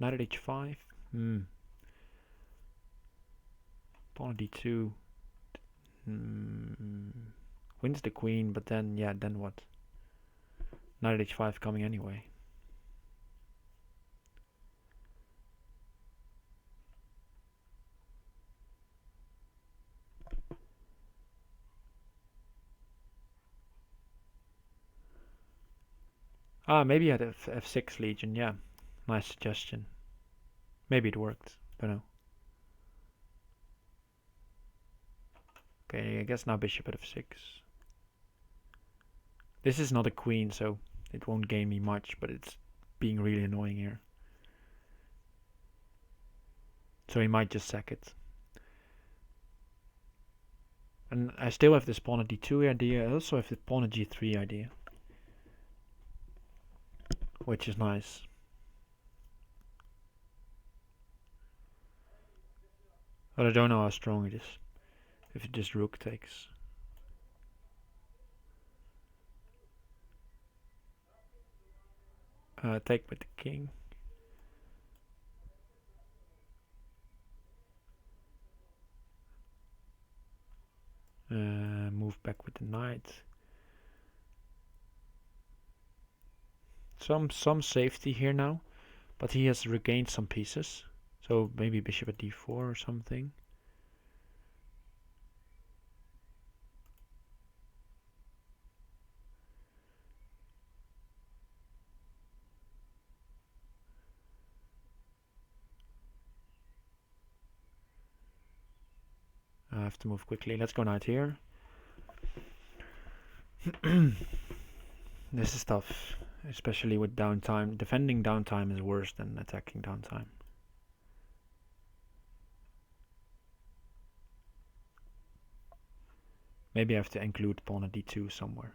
Knight at h5. Pawn at d2. Wins the queen, but then, yeah, then what? Knight at h5 coming anyway. Ah, maybe at f6 Legion, yeah. Nice suggestion. Maybe it worked, don't know. Okay, I guess now bishop at f6. This is not a queen, so it won't gain me much, but it's being really annoying here. So he might just sack it. And I still have this pawn at d2 idea. I also have the pawn at g3 idea, which is nice. But I don't know how strong it is. If it just rook takes. Take with the king. Move back with the knight. Some safety here now, but he has regained some pieces. So maybe bishop at d4 or something. I have to move quickly. Let's go knight here. This is tough, especially with downtime. Defending downtime is worse than attacking downtime. Maybe I have to include pawn at d2 somewhere.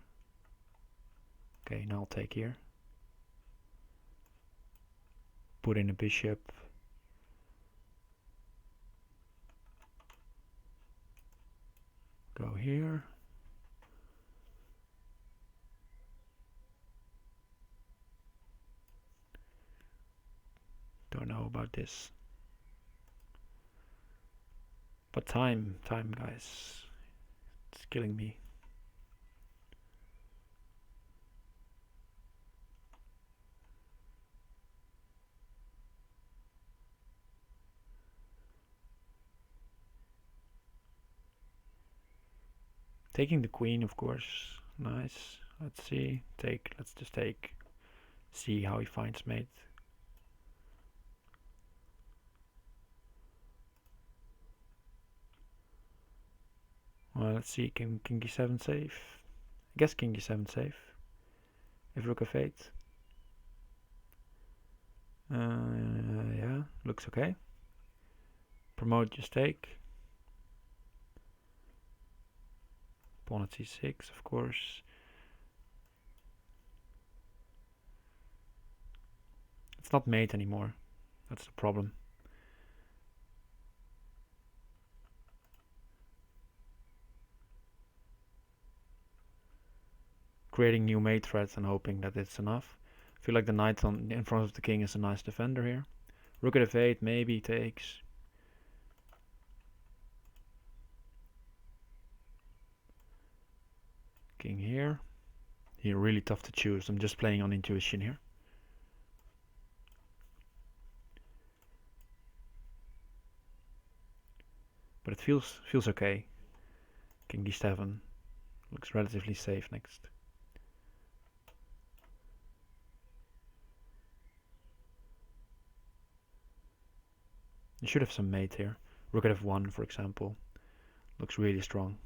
Okay, now I'll take here. Put in a bishop. Go here. Don't know about this. But time, guys. It's killing me. Taking the queen, of course. Nice. Let's see. Take. Let's just take. See how he finds mate. Well, let's see. King d7 safe. I guess king d7 safe. If rook f8. Yeah, looks okay. Promote, just take. Pawn at c6, of course. It's not mate anymore. That's the problem. Creating new mate threats and hoping that it's enough. I feel like the knight in front of the king is a nice defender here. Rook at f8 maybe takes. King here. Here, really tough to choose. I'm just playing on intuition here. But it feels okay. King d7 looks relatively safe next. You should have some mate here. Rook at f1, for example. Looks really strong.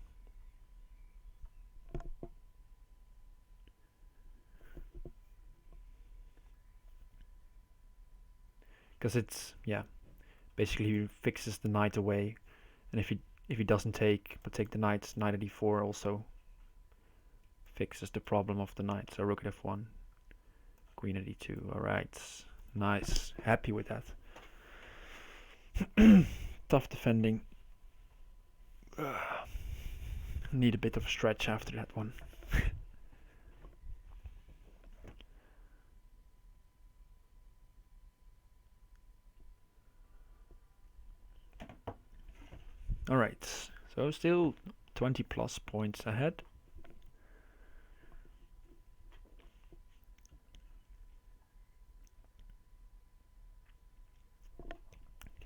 Because it's, yeah, basically he fixes the knight away. And if he doesn't take, but take the knight at e4 also fixes the problem of the knight. So rook at f1, queen at e2. Alright, nice. Happy with that. Tough defending. Need a bit of a stretch after that one. Alright, so still 20 plus points ahead.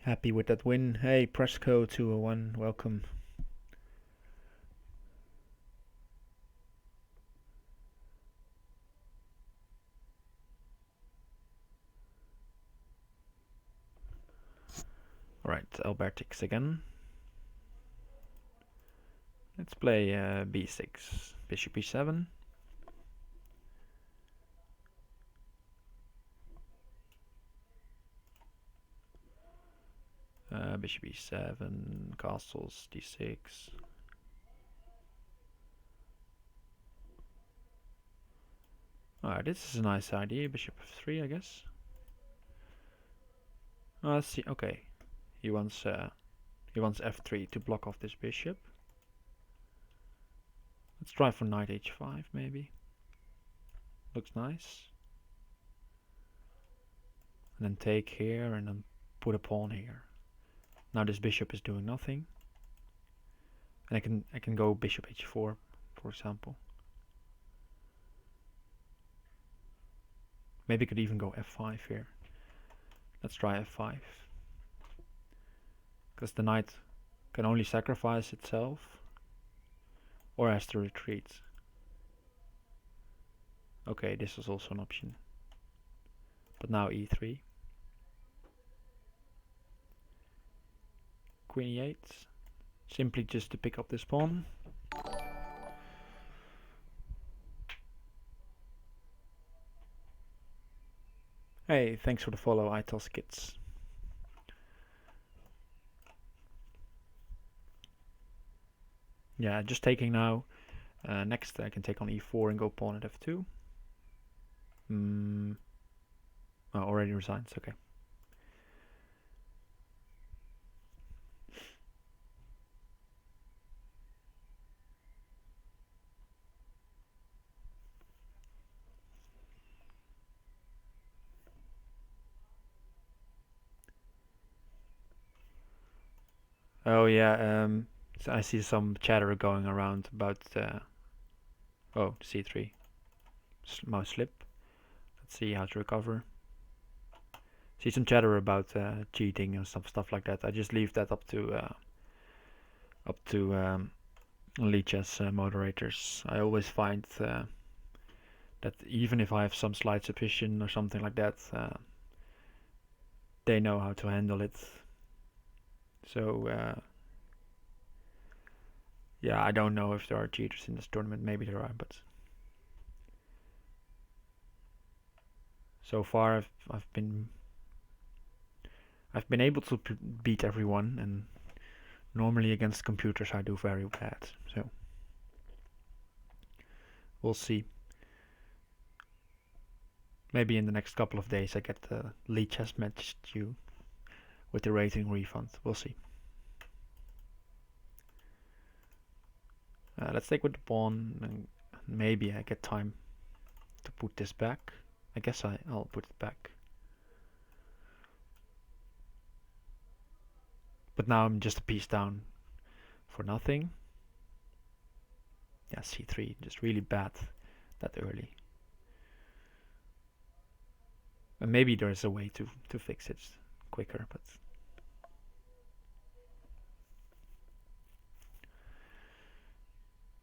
Happy with that win. Hey, Presco201, welcome. Alright, Albertix again. Let's play b6, bishop e7. Bishop e7, castles, d6. Alright, this is a nice idea. Bishop f3, I guess. Let's see. Okay, he wants f3 to block off this bishop. Let's try for knight h5 maybe. Looks nice. And then take here and then put a pawn here. Now this bishop is doing nothing. And I can go bishop h4, for example. Maybe I could even go f5 here. Let's try f5. Because the knight can only sacrifice itself or has to retreat. Okay, this is also an option. But now e3. Queen e8. Simply just to pick up this pawn. Hey, thanks for the follow, Itos Kids. Yeah, just taking now. Next I can take on e4 and go pawn at f2. Oh, already resigns, okay. Oh yeah, so I see some chatter going around about oh, c3 mouse slip. Let's see how to recover. See some chatter about cheating and stuff like that. I just leave that up to Lichess moderators. I always find that even if I have some slight suspicion or something like that, they know how to handle it. So yeah, I don't know if there are cheaters in this tournament. Maybe there are, but so far I've been able to beat everyone, and normally against computers I do very bad. So we'll see. Maybe in the next couple of days I get the Lichess match due with the rating refund. We'll see. Let's take with the pawn, and maybe I get time to put this back. I guess I'll put it back. But now I'm just a piece down for nothing. Yeah, c3, just really bad that early. And maybe there's a way to fix it quicker, but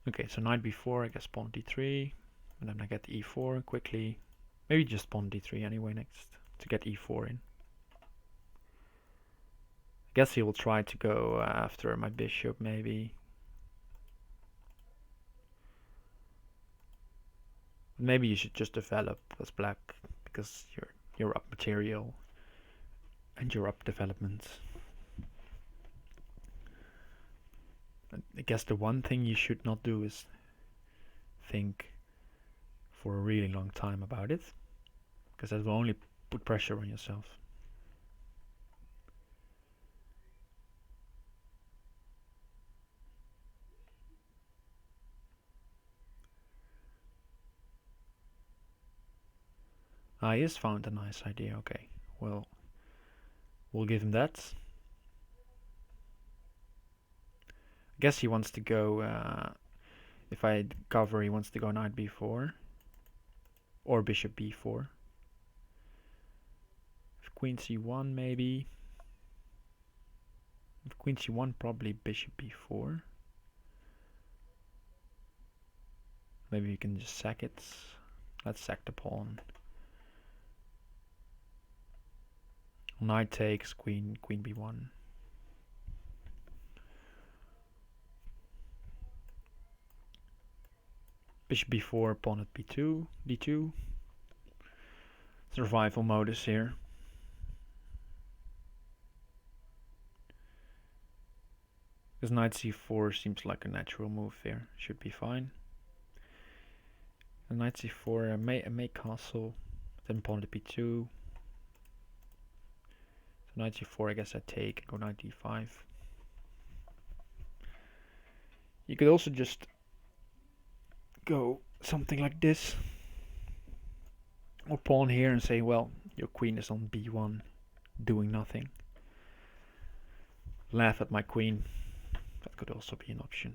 okay, so knight b4, I guess pawn d3, and then I get e4 quickly. Maybe just pawn d3 anyway next to get e4 in. I guess he will try to go after my bishop maybe. Maybe you should just develop as black because you're up material and you're up development. I guess the one thing you should not do is think for a really long time about it, because that will only put pressure on yourself. He has found a nice idea. Okay, well, we'll give him that. I guess he wants to go, if I cover, he wants to go knight b4 or bishop b4. Queen c1 maybe. With queen c1, probably bishop b4. Maybe we can just sack it. Let's sack the pawn. Knight takes, queen b1. Bishop b4, pawn at b2, d2. Survival modus here. Because knight c4 seems like a natural move here. Should be fine. And knight c4, I may castle. Then pawn at b2. So knight c4, I guess I take and go knight d5. You could also just go something like this. Or pawn here and say, well, your queen is on b1, doing nothing. Laugh at my queen. That could also be an option.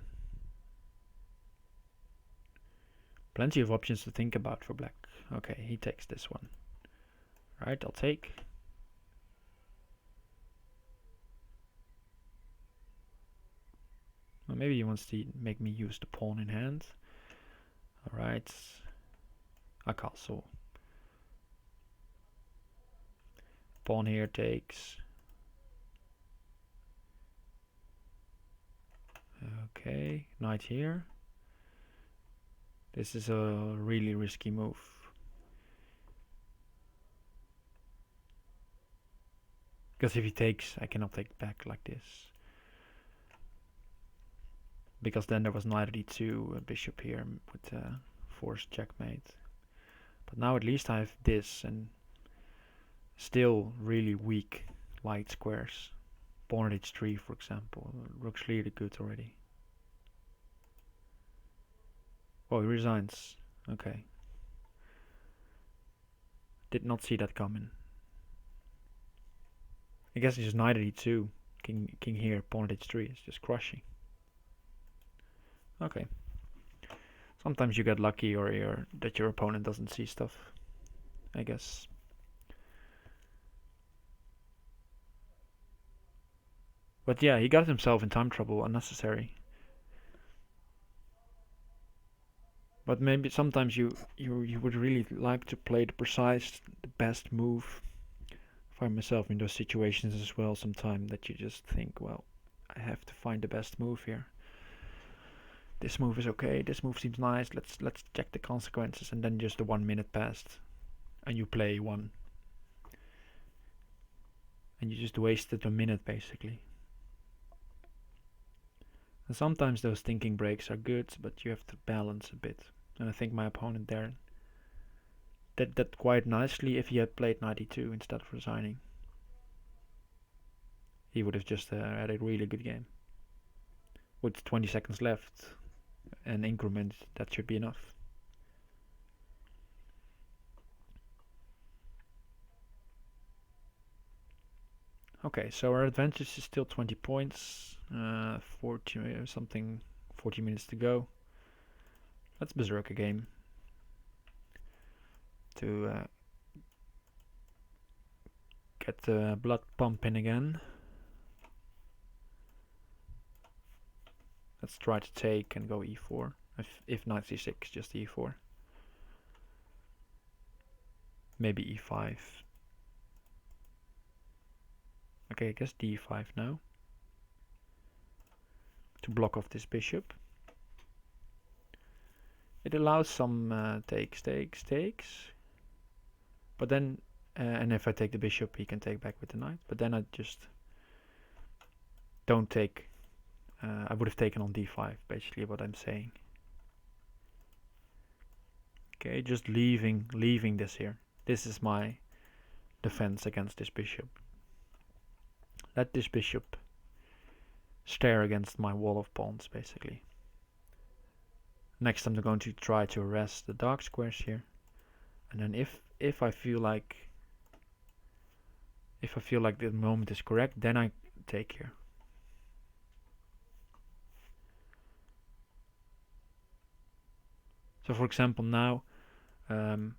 Plenty of options to think about for black. Okay, he takes this one. Right, I'll take. Well, maybe he wants to make me use the pawn in hand. Alright. I castle. Pawn here takes. Okay, knight here. This is a really risky move. Because if he takes, I cannot take back like this. Because then there was knight d2, a bishop here with forced checkmate. But now at least I have this and still really weak light squares. Pawn at h3, for example. Rook's really good already. Oh, he resigns. Okay. Did not see that coming. I guess it's just knight at e2. King here, pawn at h3 is just crushing. Okay. Sometimes you get lucky or that your opponent doesn't see stuff, I guess. But yeah, he got himself in time trouble, unnecessary. But maybe sometimes you would really like to play the best move. I find myself in those situations as well sometimes that you just think, well, I have to find the best move here. This move is okay, this move seems nice, let's check the consequences, and then just the 1 minute passed and you play one. And you just wasted a minute basically. And sometimes those thinking breaks are good, but you have to balance a bit. And I think my opponent there did that quite nicely. If he had played knight e2 instead of resigning, he would have just had a really good game. With 20 seconds left, an increment, that should be enough. Okay, so our advantage is still 20 points. 40 minutes to go. Let's berserk a game to get the blood pumping again. Let's try to take and go e4. If knight c6, just e4. Maybe e5. Okay, I guess d5 now. To block off this bishop. It allows some takes. But then, and if I take the bishop, he can take back with the knight. But then I just don't take. I would have taken on d5, basically what I'm saying. Okay, just leaving this here. This is my defense against this bishop. Let this bishop stare against my wall of pawns, basically. Next I'm going to try to arrest the dark squares here. And then if I feel like the moment is correct, then I take here. So for example now, one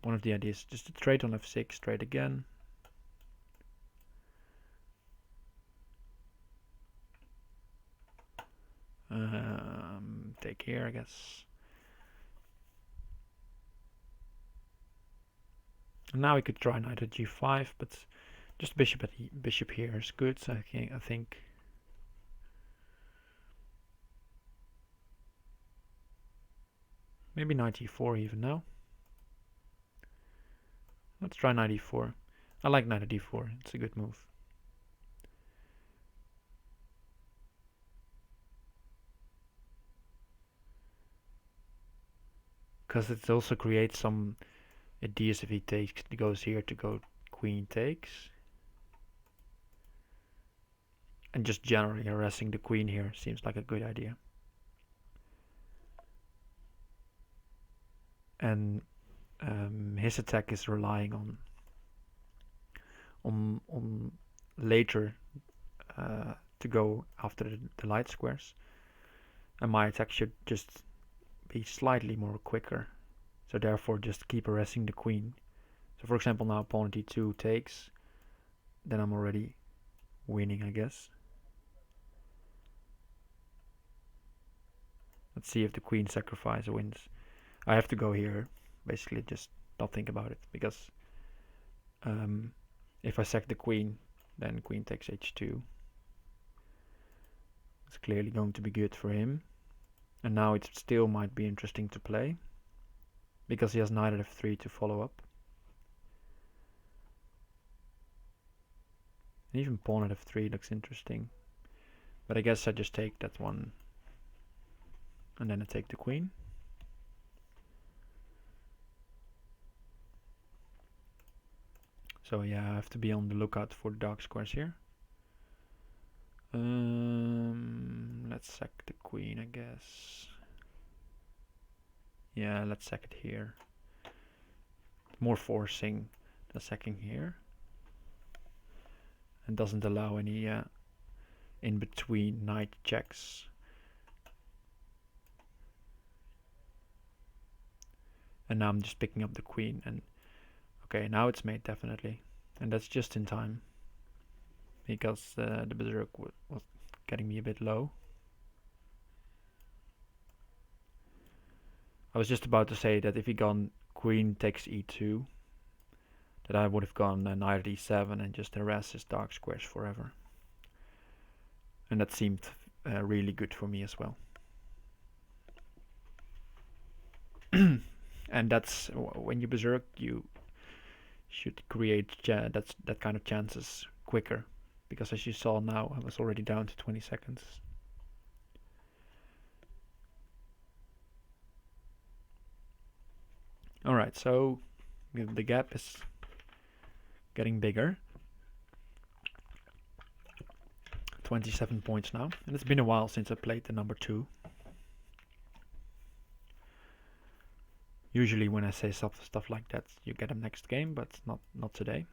of the ideas is just to trade on f6, trade again. take here, I guess. And now we could try knight at g5, but just bishop here is good. So I think. Maybe knight e4 even now. Let's try knight e4. I like knight at d4. It's a good move. Because it also creates some ideas if he goes here to go queen takes. And just generally harassing the queen here seems like a good idea. And his attack is relying on later to go after the light squares, and my attack should just be slightly more quicker. So therefore, just keep harassing the queen. So for example, now pawn d2 takes, then I'm already winning, I guess. Let's see if the queen sacrifice wins. I have to go here, basically just not think about it, because if I sack the queen, then queen takes h2. It's clearly going to be good for him. And now it still might be interesting to play, because he has knight at f3 to follow up. And even pawn at f3 looks interesting. But I guess I just take that one, and then I take the queen. So yeah, I have to be on the lookout for the dark squares here. Let's sack the queen, I guess. Yeah, let's sack it here. More forcing the sacking here. And doesn't allow any in between knight checks. And now I'm just picking up the queen, and okay, now it's mate definitely. And that's just in time, because the berserk was getting me a bit low. I was just about to say that if he gone queen takes e2, that I would have gone knight at e7 and just harass his dark squares forever. And that seemed really good for me as well. And that's when you berserk, you should create that kind of chances quicker, because as you saw now, I was already down to 20 seconds. Alright, so the gap is getting bigger. 27 points now, and it's been a while since I played the number 2. Usually when I say stuff like that, you get them next game, but not today.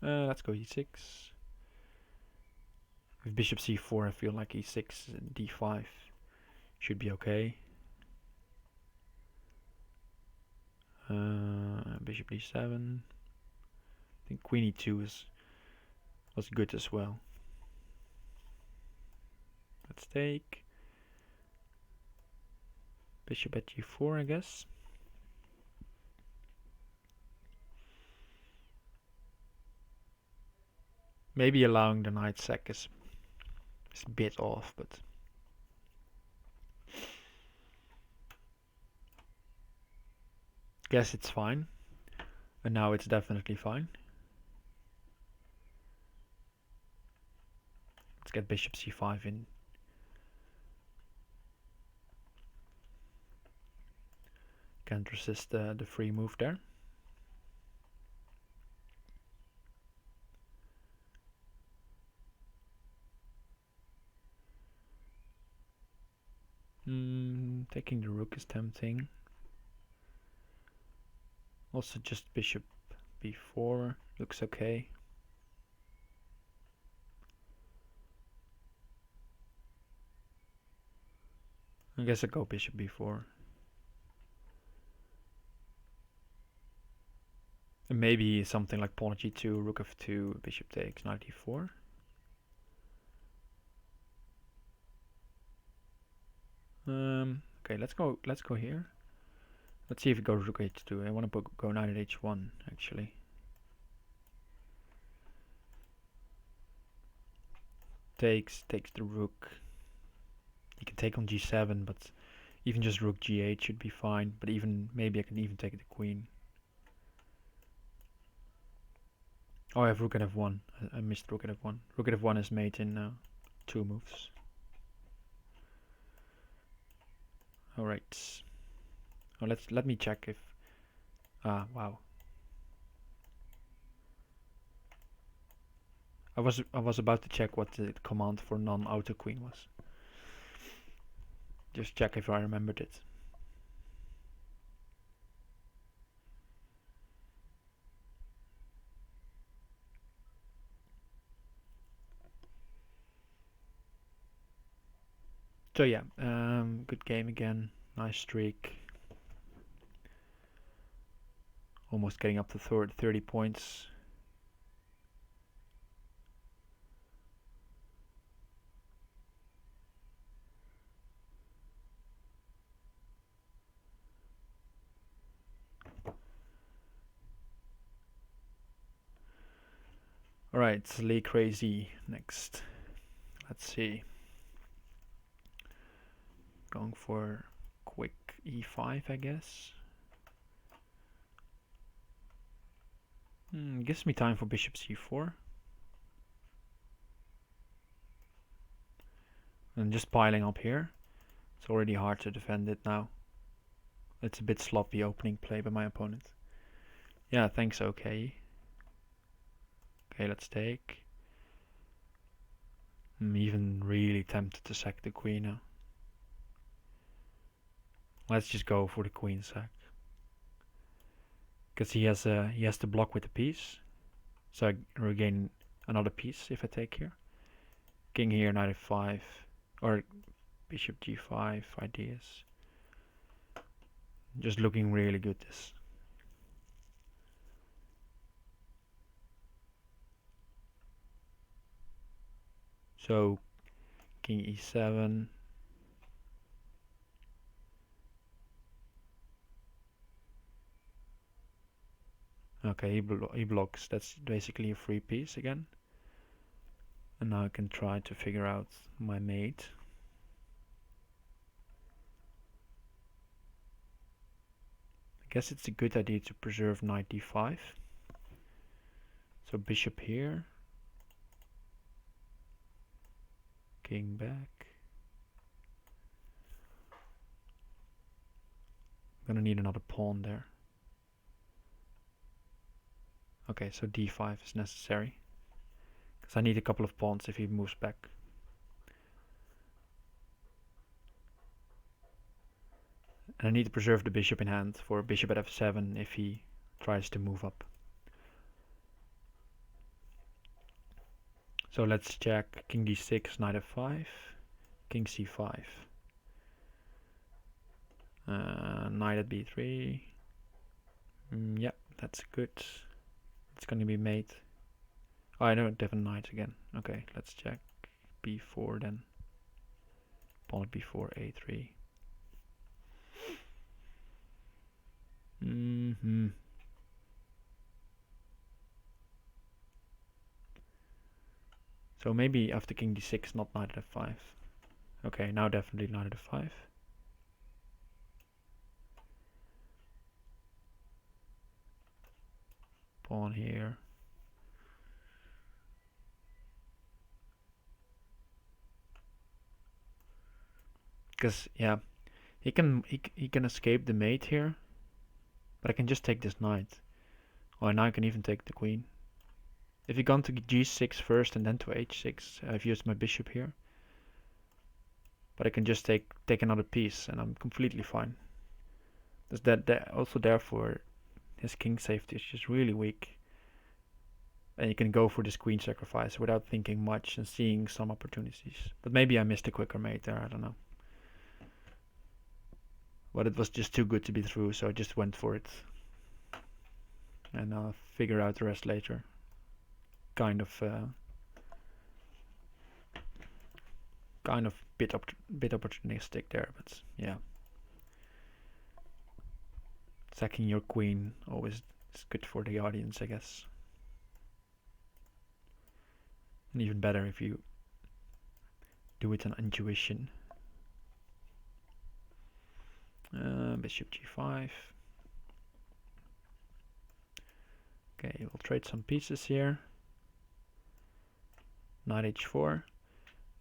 Let's go e6. With bishop c4, I feel like e6 and d5 should be okay. Bishop d7. I think queen e2 was good as well. Let's take bishop at g4, I guess. Maybe allowing the knight sack is a bit off, but guess it's fine. And now it's definitely fine. Let's get bishop c5 in. Can't resist the free move there. Taking the rook is tempting. Also just bishop b4 looks okay. I guess I go bishop b4. And maybe something like pawn g2, rook f2, bishop takes, knight e4. Okay, let's go here. Let's see if it goes rook h2. I want to go knight at h1 actually. Takes the rook. You can take on g7, but even just rook g8 should be fine. But even maybe I can even take the queen. Oh, I have rook at f1. I missed rook at f1. Rook at f1 is mate in 2 moves. All right. Oh, let me check if. Ah, wow. I was about to check what the command for non-auto queen was. Just check if I remembered it. So yeah, good game again. Nice streak. Almost getting up to 30 points. Alright, Lee Crazy next. Let's see. Going for quick e5, I guess. Gives me time for bishop c4. And just piling up here. It's already hard to defend it now. It's a bit sloppy opening play by my opponent. Yeah, thanks, okay. Okay, let's take. I'm even really tempted to sack the queen now. Let's just go for the queen sack. Because he has to block with the piece. So I regain another piece if I take here. King here, knight f5. Or bishop g5 ideas. Just looking really good this. So king e7. Okay, he blocks. That's basically a free piece again. And now I can try to figure out my mate. I guess it's a good idea to preserve knight d5. So bishop here. King back. I'm gonna need another pawn there. Okay, so d5 is necessary. Because I need a couple of pawns if he moves back. And I need to preserve the bishop in hand for bishop at f7 if he tries to move up. So let's check king d6, knight f5, king c5. Knight at b3. Yep, that's good. It's going to be mate. Oh, I know, different knights again. Okay, let's check b4 then. Pawn at b4, a3. So maybe after king d6, not knight at f5. Okay, now definitely knight at f5. Pawn here. Because yeah, he can escape the mate here, but I can just take this knight. Oh, and now I can even take the queen. If you've gone to g6 first and then to h6, I've used my bishop here. But I can just take another piece and I'm completely fine. That also therefore his king safety is just really weak. And you can go for this queen sacrifice without thinking much and seeing some opportunities. But maybe I missed a quicker mate there, I don't know. But it was just too good to be true, so I just went for it. And I'll figure out the rest later. Kind of kind of bit opportunistic there, but yeah. Sacking your queen always is good for the audience, I guess. And even better if you do it on intuition. Bishop g5. Okay, we'll trade some pieces here. Knight h4.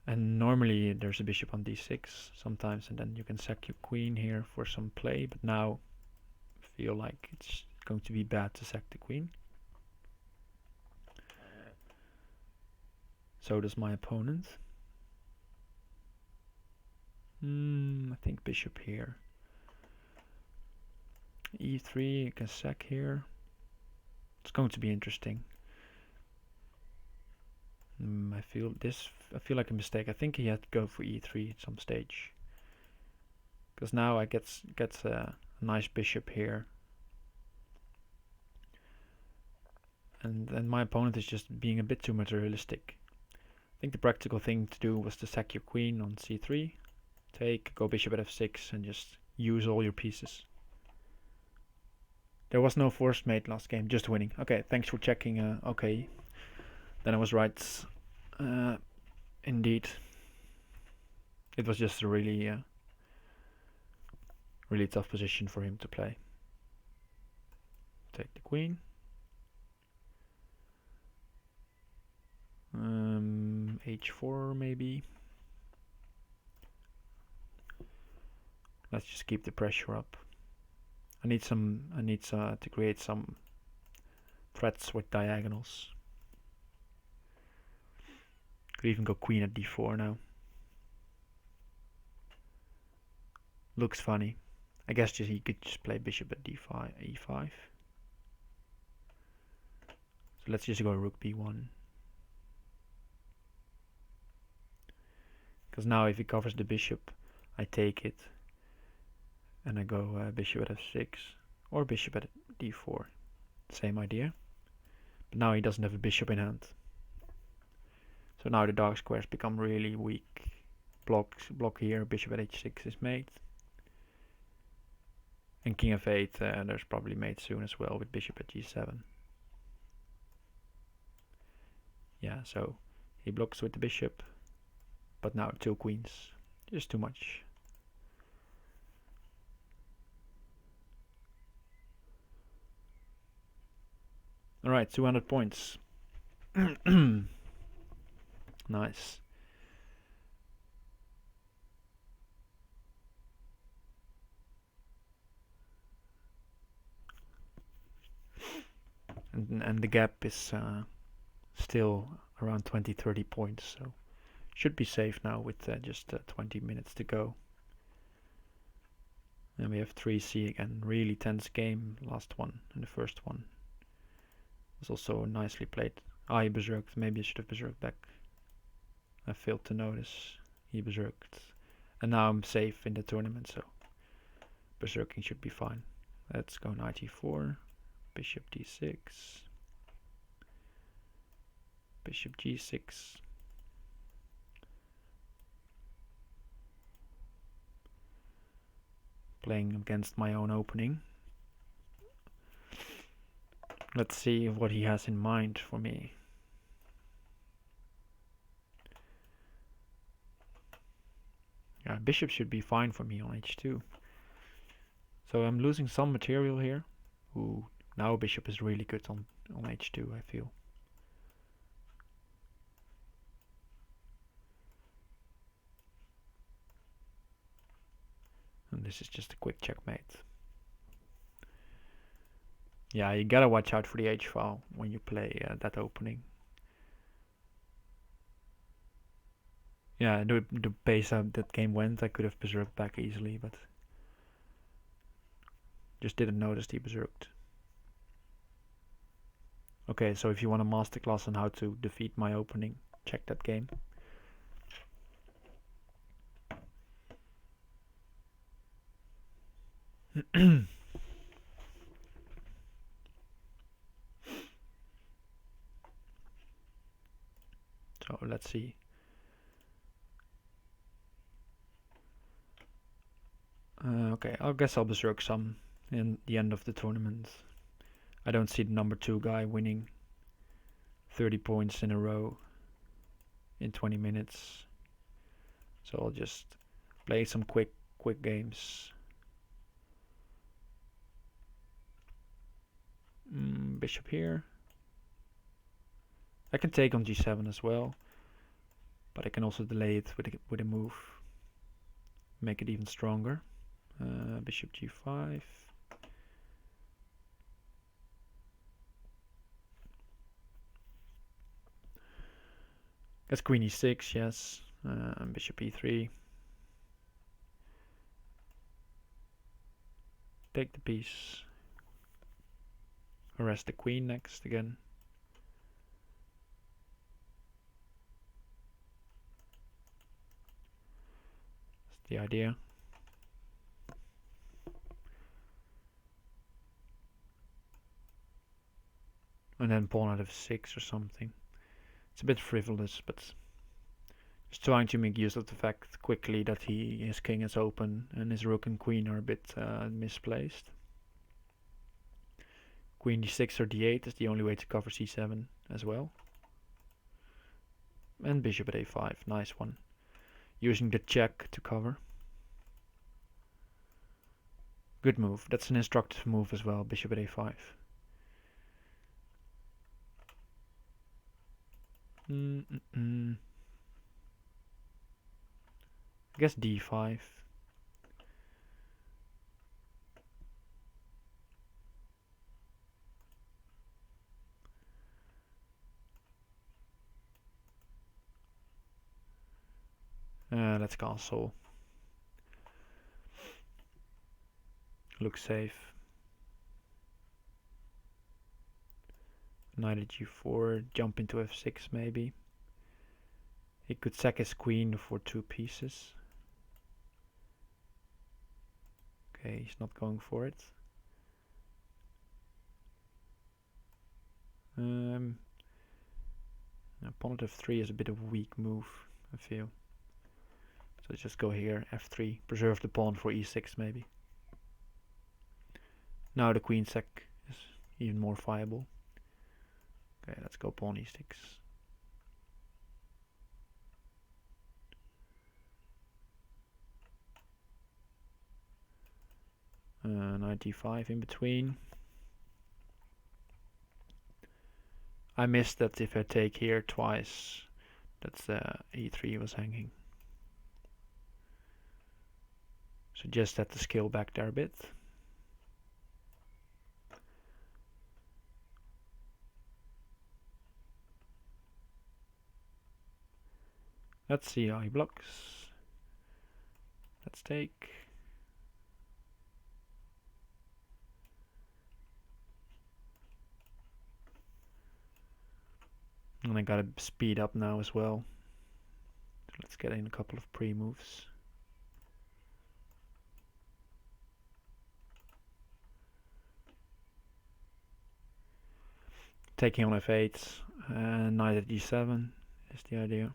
And normally there's a bishop on d6 sometimes, and then you can sack your queen here for some play, but now I feel like it's going to be bad to sack the queen. So does my opponent. I think bishop here. e3, you can sack here. It's going to be interesting. I feel like a mistake. I think he had to go for e3 at some stage. Because now I gets a nice bishop here. And my opponent is just being a bit too materialistic. I think the practical thing to do was to sack your queen on c3. Take, go bishop at f6 and just use all your pieces. There was no forced mate last game, just winning. Okay, thanks for checking. Okay, then I was right. Indeed. It was just a really tough position for him to play. Take the queen. h4 maybe. Let's just keep the pressure up. I need to create some threats with diagonals. Could even go queen at d4 now. Looks funny. I guess he could just play bishop at d5, e5. So let's just go rook b1. Because now if he covers the bishop, I take it. And I go bishop at f6 or bishop at d4. Same idea. But now he doesn't have a bishop in hand. So now the dark squares become really weak. Block here, bishop at h6 is mate. And king f8, there's probably mate soon as well with bishop at g7. Yeah, so he blocks with the bishop. But now 2 queens. Just too much. Alright, 200 points. Nice. And the gap is still around 20-30 points, so should be safe now with just 20 minutes to go. And we have 3C again, really tense game, last one and the first one. Was also nicely played. He berserked, maybe I should have berserked back. I failed to notice he berserked. And now I'm safe in the tournament, so berserking should be fine. Let's go knight e4, bishop d6, bishop g6. Playing against my own opening. Let's see what he has in mind for me. Yeah, bishop should be fine for me on h2. So I'm losing some material here. Ooh, now bishop is really good on h2, I feel. And this is just a quick checkmate. Yeah, you gotta watch out for the h-file when you play that opening. Yeah, the pace that game went, I could have berserked back easily, but just didn't notice he berserked. Okay, so if you want a masterclass on how to defeat my opening, check that game. So let's see. Okay, I guess I'll berserk some in the end of the tournament. I don't see the number 2 guy winning 30 points in a row in 20 minutes. So I'll just play some quick games. Bishop here. I can take on g7 as well, but I can also delay it with a move. Make it even stronger. Bishop g5. That's queen e6, yes. And bishop e3. Take the piece. Arrest the queen next again. That's the idea. And then pawn out of 6 or something. It's a bit frivolous, but just trying to make use of the fact quickly that his king is open and his rook and queen are a bit misplaced. Queen d6 or d8 is the only way to cover c7 as well. And bishop at a5, nice one. Using the check to cover. Good move, that's an instructive move as well, bishop at a5. I guess d5. Let's castle. Looks safe. Knight at g4, jump into f6 maybe. He could sack his queen for 2 pieces. Okay, he's not going for it. Pawn at f3 is a bit of a weak move, I feel. So just go here, f3, preserve the pawn for e6 maybe. Now the queen sack is even more viable. Okay, let's go pawn e6. Knight d5 in between. I missed that if I take here twice, that's e3 was hanging. So just set the skill back there a bit. Let's see how he blocks. Let's take. And I gotta speed up now as well. So let's get in a couple of pre-moves. Taking on f8 and knight at g7 is the idea.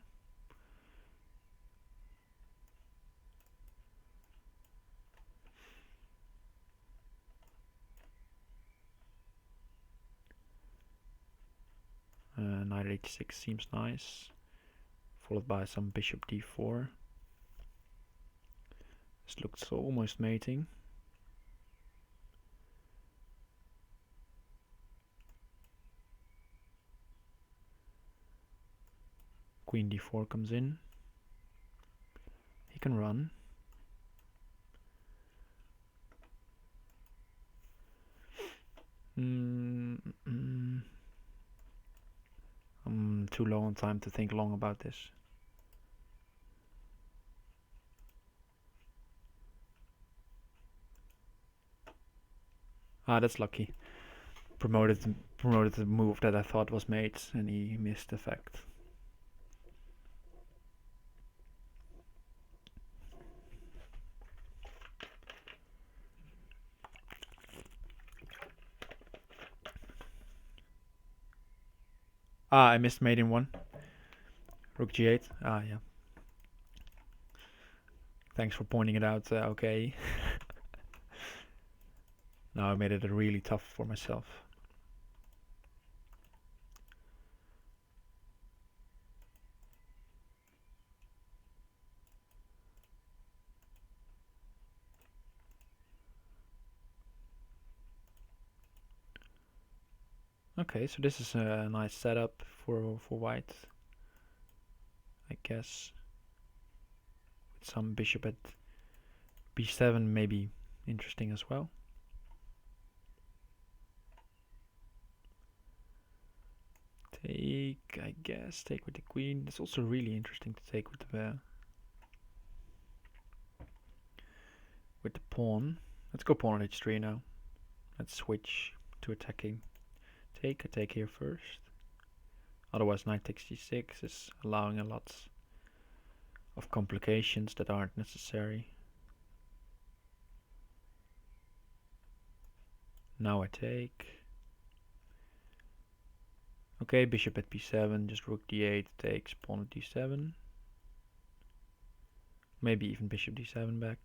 Knight at h6 seems nice, followed by some bishop d4. This looks almost mating. Queen d4 comes in. He can run. I'm too low on time to think long about this. Ah, that's lucky. Promoted the move that I thought was made, and he missed the fact. Ah, I missed mate in 1. Rook g8. Ah, yeah. Thanks for pointing it out, okay. Now I made it really tough for myself. Okay, so this is a nice setup for white, I guess. With some bishop at b7 maybe interesting as well. Take, I guess, take with the queen. It's also really interesting to take with the pawn. Let's go pawn on h3 now. Let's switch to attacking. I take here first. Otherwise knight takes g6 is allowing a lot of complications that aren't necessary. Now I take. Okay, bishop at b7, just rook d8 takes, pawn at d7. Maybe even bishop d7 back.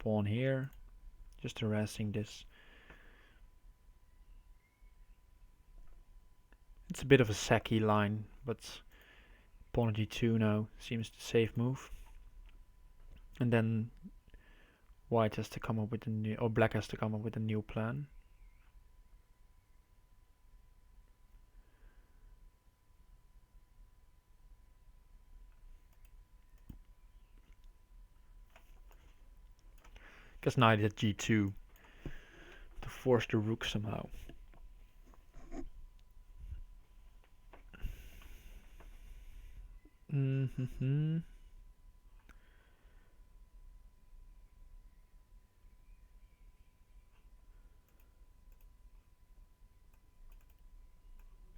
Pawn here, just harassing this. It's a bit of a sacky line, but pawn at d2 now seems the safe move. And then white has to come up with a new, or black has to come up with a new plan. Guess knight at g2 to force the rook somehow.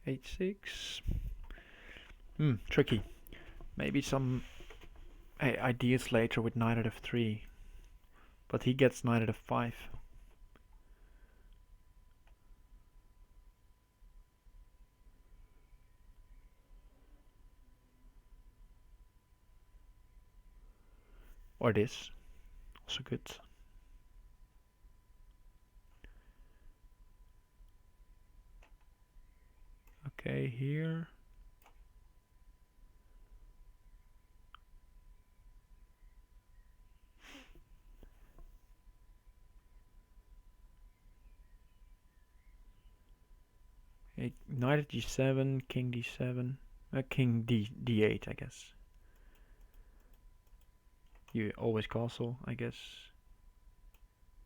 H6. Tricky. Maybe some ideas later with knight at f3. But he gets knight at f5. Or this. Also good. Okay, here. Knight at g7, king d7, king d8, I guess. You always castle, I guess.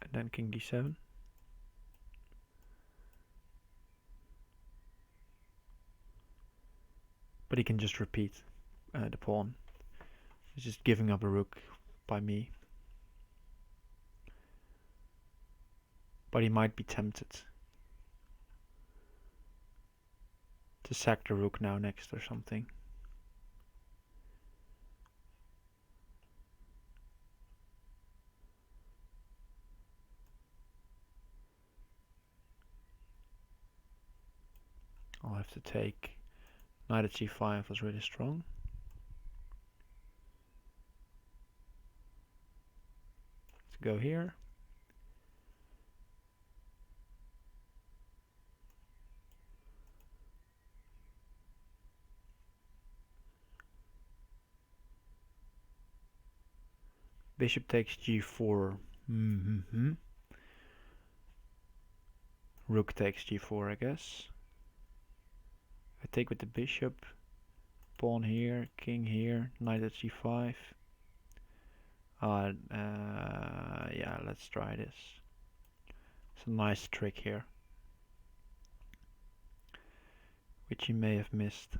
And then king d7. But he can just repeat the pawn. He's just giving up a rook by me. But he might be tempted to sack the rook now next or something. I'll have to take. Knight at c5 was really strong. Let's go here. Bishop takes g4. Rook takes g4, I guess. I take with the bishop. Pawn here, king here, knight at g5. Yeah, let's try this. It's a nice trick here, which you may have missed.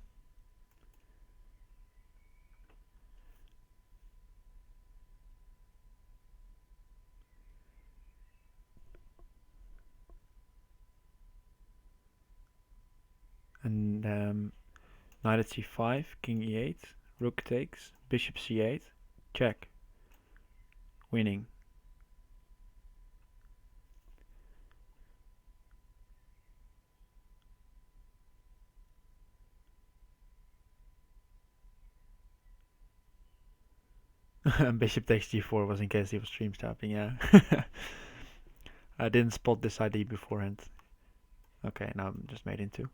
And knight at c5, king e8, rook takes, bishop c8, check, winning. Bishop takes g4 was in case he was stream stopping, yeah. I didn't spot this ID beforehand. Okay, now I'm just made into.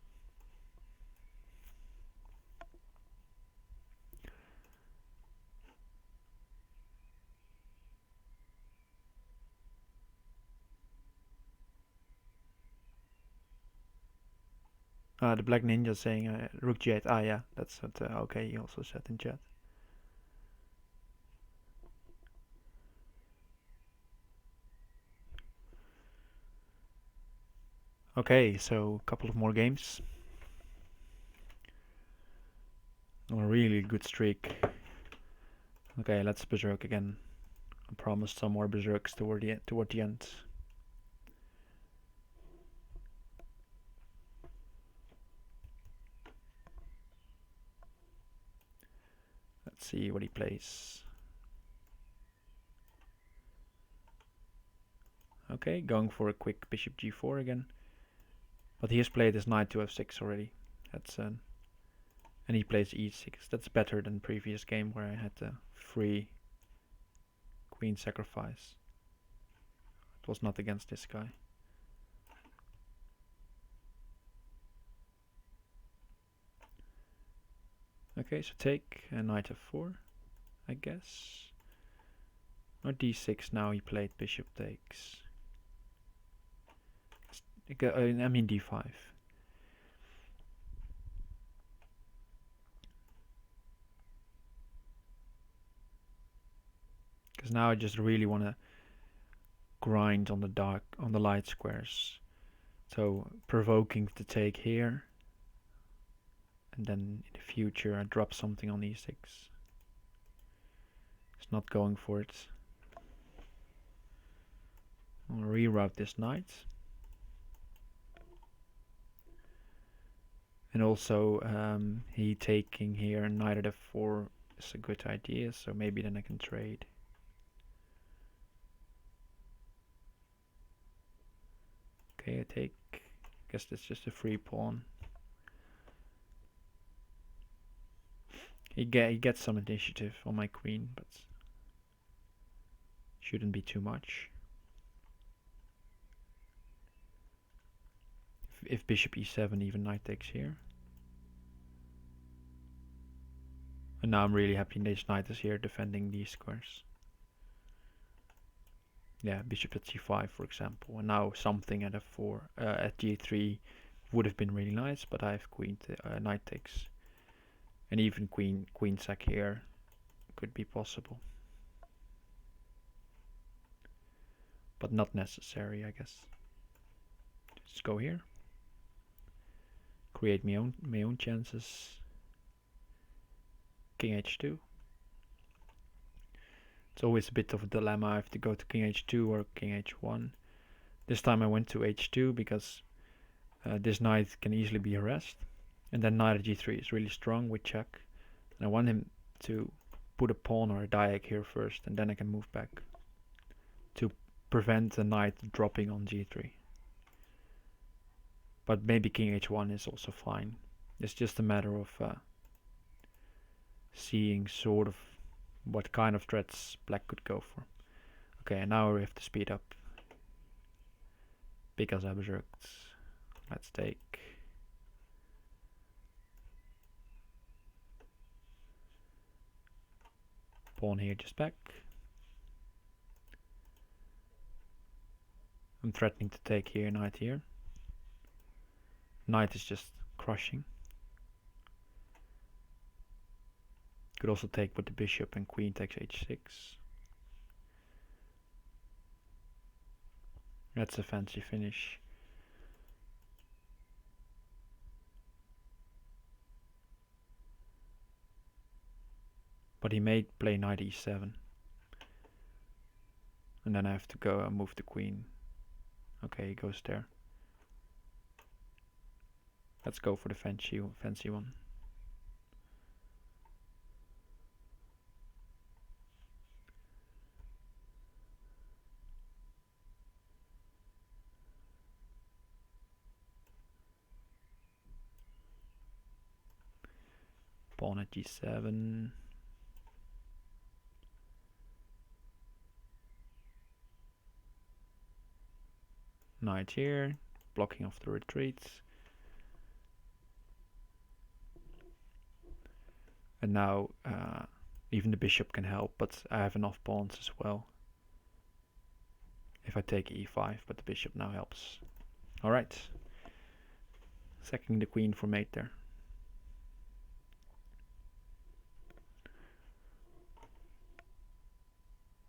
The Black Ninja saying Rook G8. Ah, yeah, that's what. Okay, he also said in chat. Okay, so a couple of more games. A really good streak. Okay, let's berserk again. I promised some more berserks toward the end. Let's see what he plays. Okay, going for a quick bishop g4 again. But he has played his knight to f6 already. That's and he plays e6. That's better than previous game where I had a free queen sacrifice. It was not against this guy. Okay, so take knight f4, I guess. Or d6 now, he played bishop takes. I mean d5. Because now I just really want to grind on the light squares. So provoking to take here. And then in the future I drop something on e6. It's not going for it. I'll reroute this knight. And also he taking here knight at f4 is a good idea, so maybe then I can trade. Okay, I take, I guess that's just a free pawn. He gets some initiative on my queen, but shouldn't be too much. If bishop e7, even knight takes here. And now I'm really happy this knight is here defending these squares. Yeah, bishop at c5 for example, and now something at f4, at g3 would have been really nice, but I have knight takes. And even queen sack here could be possible. But not necessary, I guess. Just go here. Create my own chances. King h2. It's always a bit of a dilemma. I have to go to king h2 or king h1. This time I went to h2 because this knight can easily be harassed. And then knight at g3 is really strong with check. And I want him to put a pawn or a diag here first, and then I can move back to prevent the knight dropping on g3. But maybe king h1 is also fine. It's just a matter of seeing sort of what kind of threats black could go for. Okay, and now we have to speed up because I berserked. Let's take. Pawn here just back. I'm threatening to take here, knight here. Knight is just crushing. Could also take with the bishop and queen takes h6. That's a fancy finish. But he may play knight e7. And then I have to go and move the queen. Okay, he goes there. Let's go for the fancy one. Pawn at g7. Knight here, blocking off the retreats. And now even the bishop can help, but I have enough pawns as well. If I take e5, but the bishop now helps. Alright. Sacking the queen for mate there.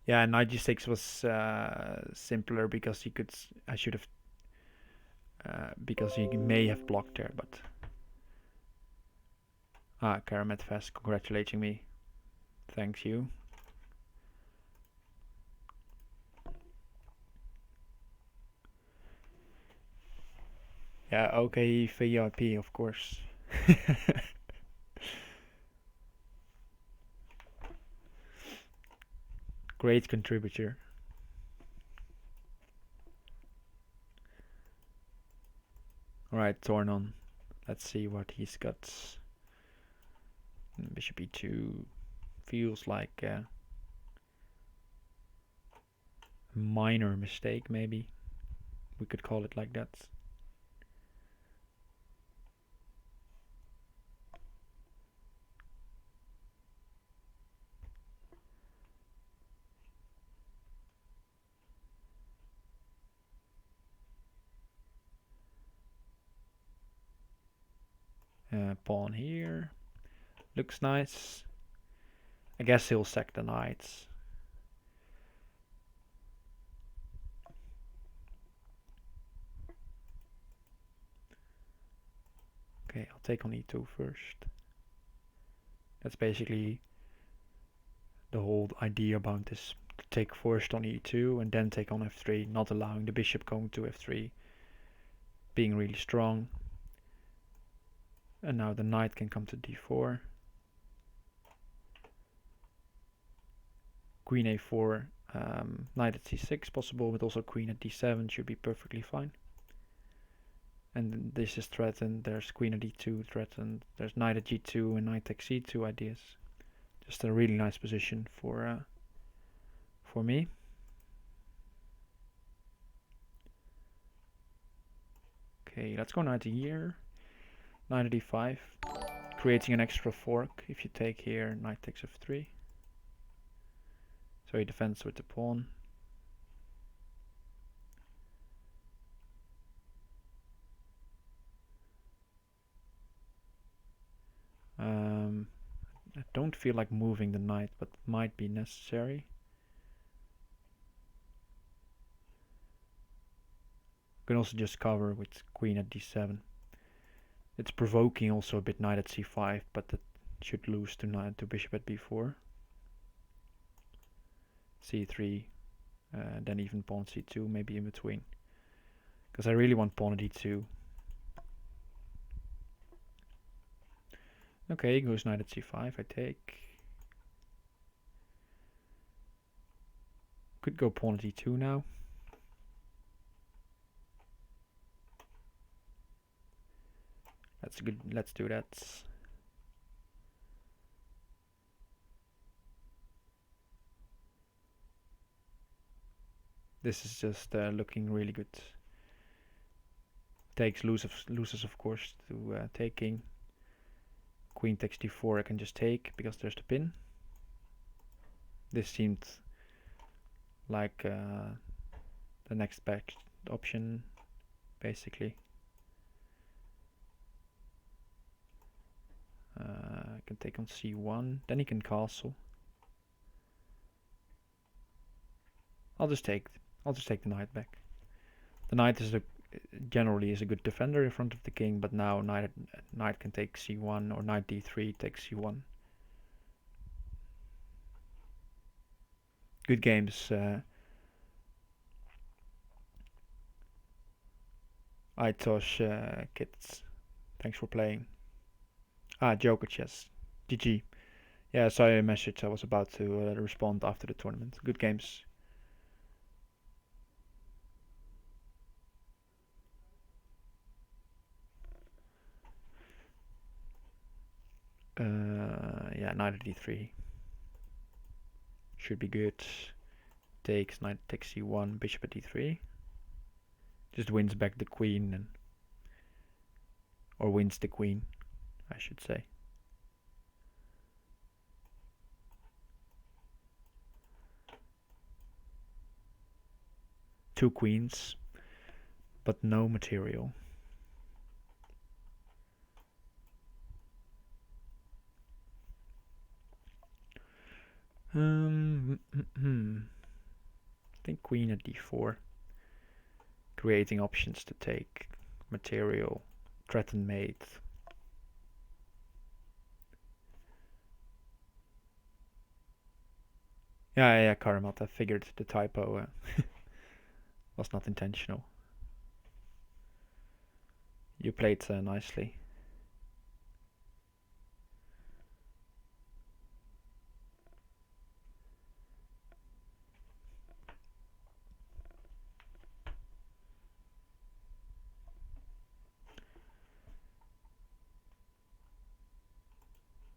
Yeah, knight g6 was simpler because I should have, because he may have blocked there, but Karamet Fest congratulating me. Thanks you. Yeah, okay, VIP of course. Great contributor. Alright, Tornon. Let's see what he's got. Bishop e2 feels like a minor mistake, maybe. We could call it like that. Pawn here. Looks nice. I guess he'll sack the knights. Okay, I'll take on e2 first. That's basically the whole idea about this. To take first on e2 and then take on f3, not allowing the bishop going to f3. Being really strong. And now the knight can come to d4. Queen a4, knight at c6 possible, but also queen at d7 should be perfectly fine. And this is threatened, there's queen at d2 threatened, there's knight at g2 and knight takes c2 ideas. Just a really nice position for me. Okay, let's go knight here. Knight at e5, creating an extra fork. If you take here, knight takes f3. So he defends with the pawn. I don't feel like moving the knight, but might be necessary. You can also just cover with queen at d7. It's provoking also a bit knight at c5, but that should lose to knight to bishop at b4. c3, then even pawn c2, maybe in between. Because I really want pawn at e2. Okay, goes knight at c5, I take. Could go pawn at e2 now. That's good, let's do that. This is just looking really good. Takes loses of course to taking. Queen takes d4, I can just take because there's the pin. This seemed like the next best option, basically. I can take on c1, then he can castle. I'll just take the knight back. The knight is generally is a good defender in front of the king, but now knight can take c1 or knight d3 takes c1. Good games. Aitosh Kits, thanks for playing. Jokic, yes. GG. Yeah, I saw a message. I was about to respond after the tournament. Good games. Yeah, knight at d3 should be good. Takes knight takes c1, bishop at d3. Just wins back the queen, or wins the queen, I should say. Two queens, but no material. I think queen at d4. Creating options to take material, threaten mate. Yeah, Karamat, I figured the typo was not intentional. You played nicely.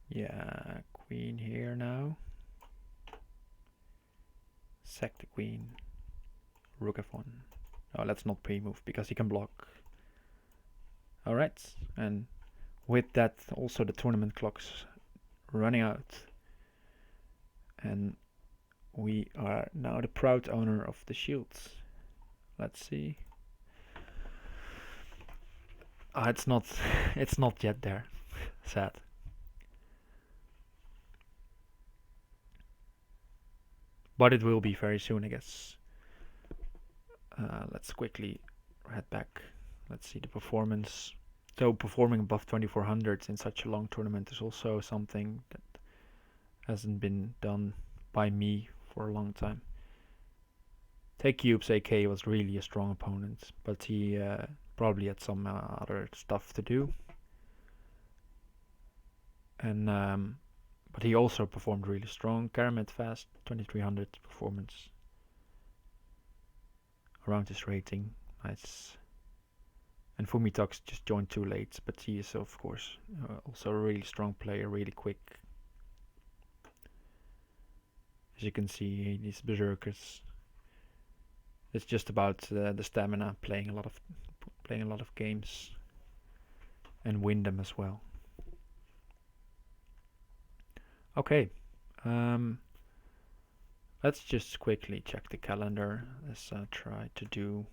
Yeah, queen here now. Sack the queen. Rook f1. Oh, let's not pre-move because he can block. Alright, and with that also the tournament clock's running out. And we are now the proud owner of the shields. Let's see. It's not it's not yet there. Sad. But it will be very soon, I guess. Let's quickly head back. Let's see the performance. So performing above 2400 in such a long tournament is also something that hasn't been done by me for a long time. Take Cubes AK was really a strong opponent, but he probably had some other stuff to do. And but he also performed really strong. Karamet fast, 2300 performance. Around his rating, nice. And Fumitox just joined too late, but he is of course also a really strong player, really quick. As you can see, these berserkers. It's just about the stamina, playing a lot of games, and win them as well. Okay, let's just quickly check the calendar as I try to do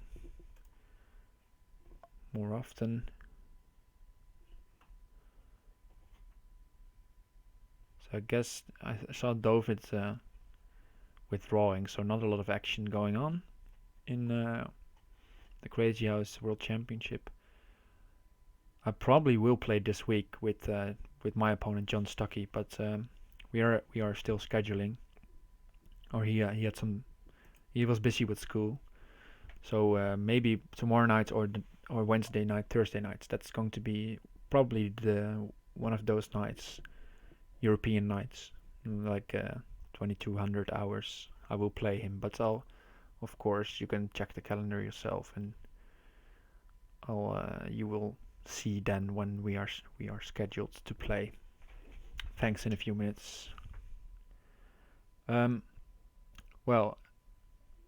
more often. So I guess I saw David withdrawing, so not a lot of action going on in the Crazyhouse World Championship. I probably will play this week with my opponent John Stuckey, but we are still scheduling. Or he was busy with school, so maybe tomorrow night or Wednesday night, Thursday nights. That's going to be probably one of those nights, European nights, like 2200 hours. I will play him, but of course, you can check the calendar yourself, and you will see then when we are scheduled to play. Thanks in a few minutes. Well,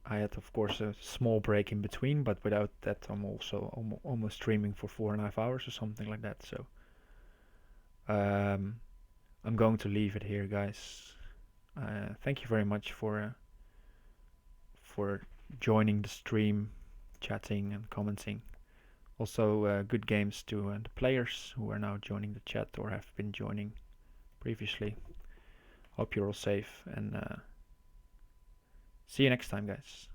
I had of course a small break in between, but without that I'm also almost streaming for 4.5 hours or something like that. So I'm going to leave it here, guys. Thank you very much for joining the stream, chatting and commenting. Also, good games to the players who are now joining the chat or have been joining previously. Hope you're all safe, and see you next time, guys.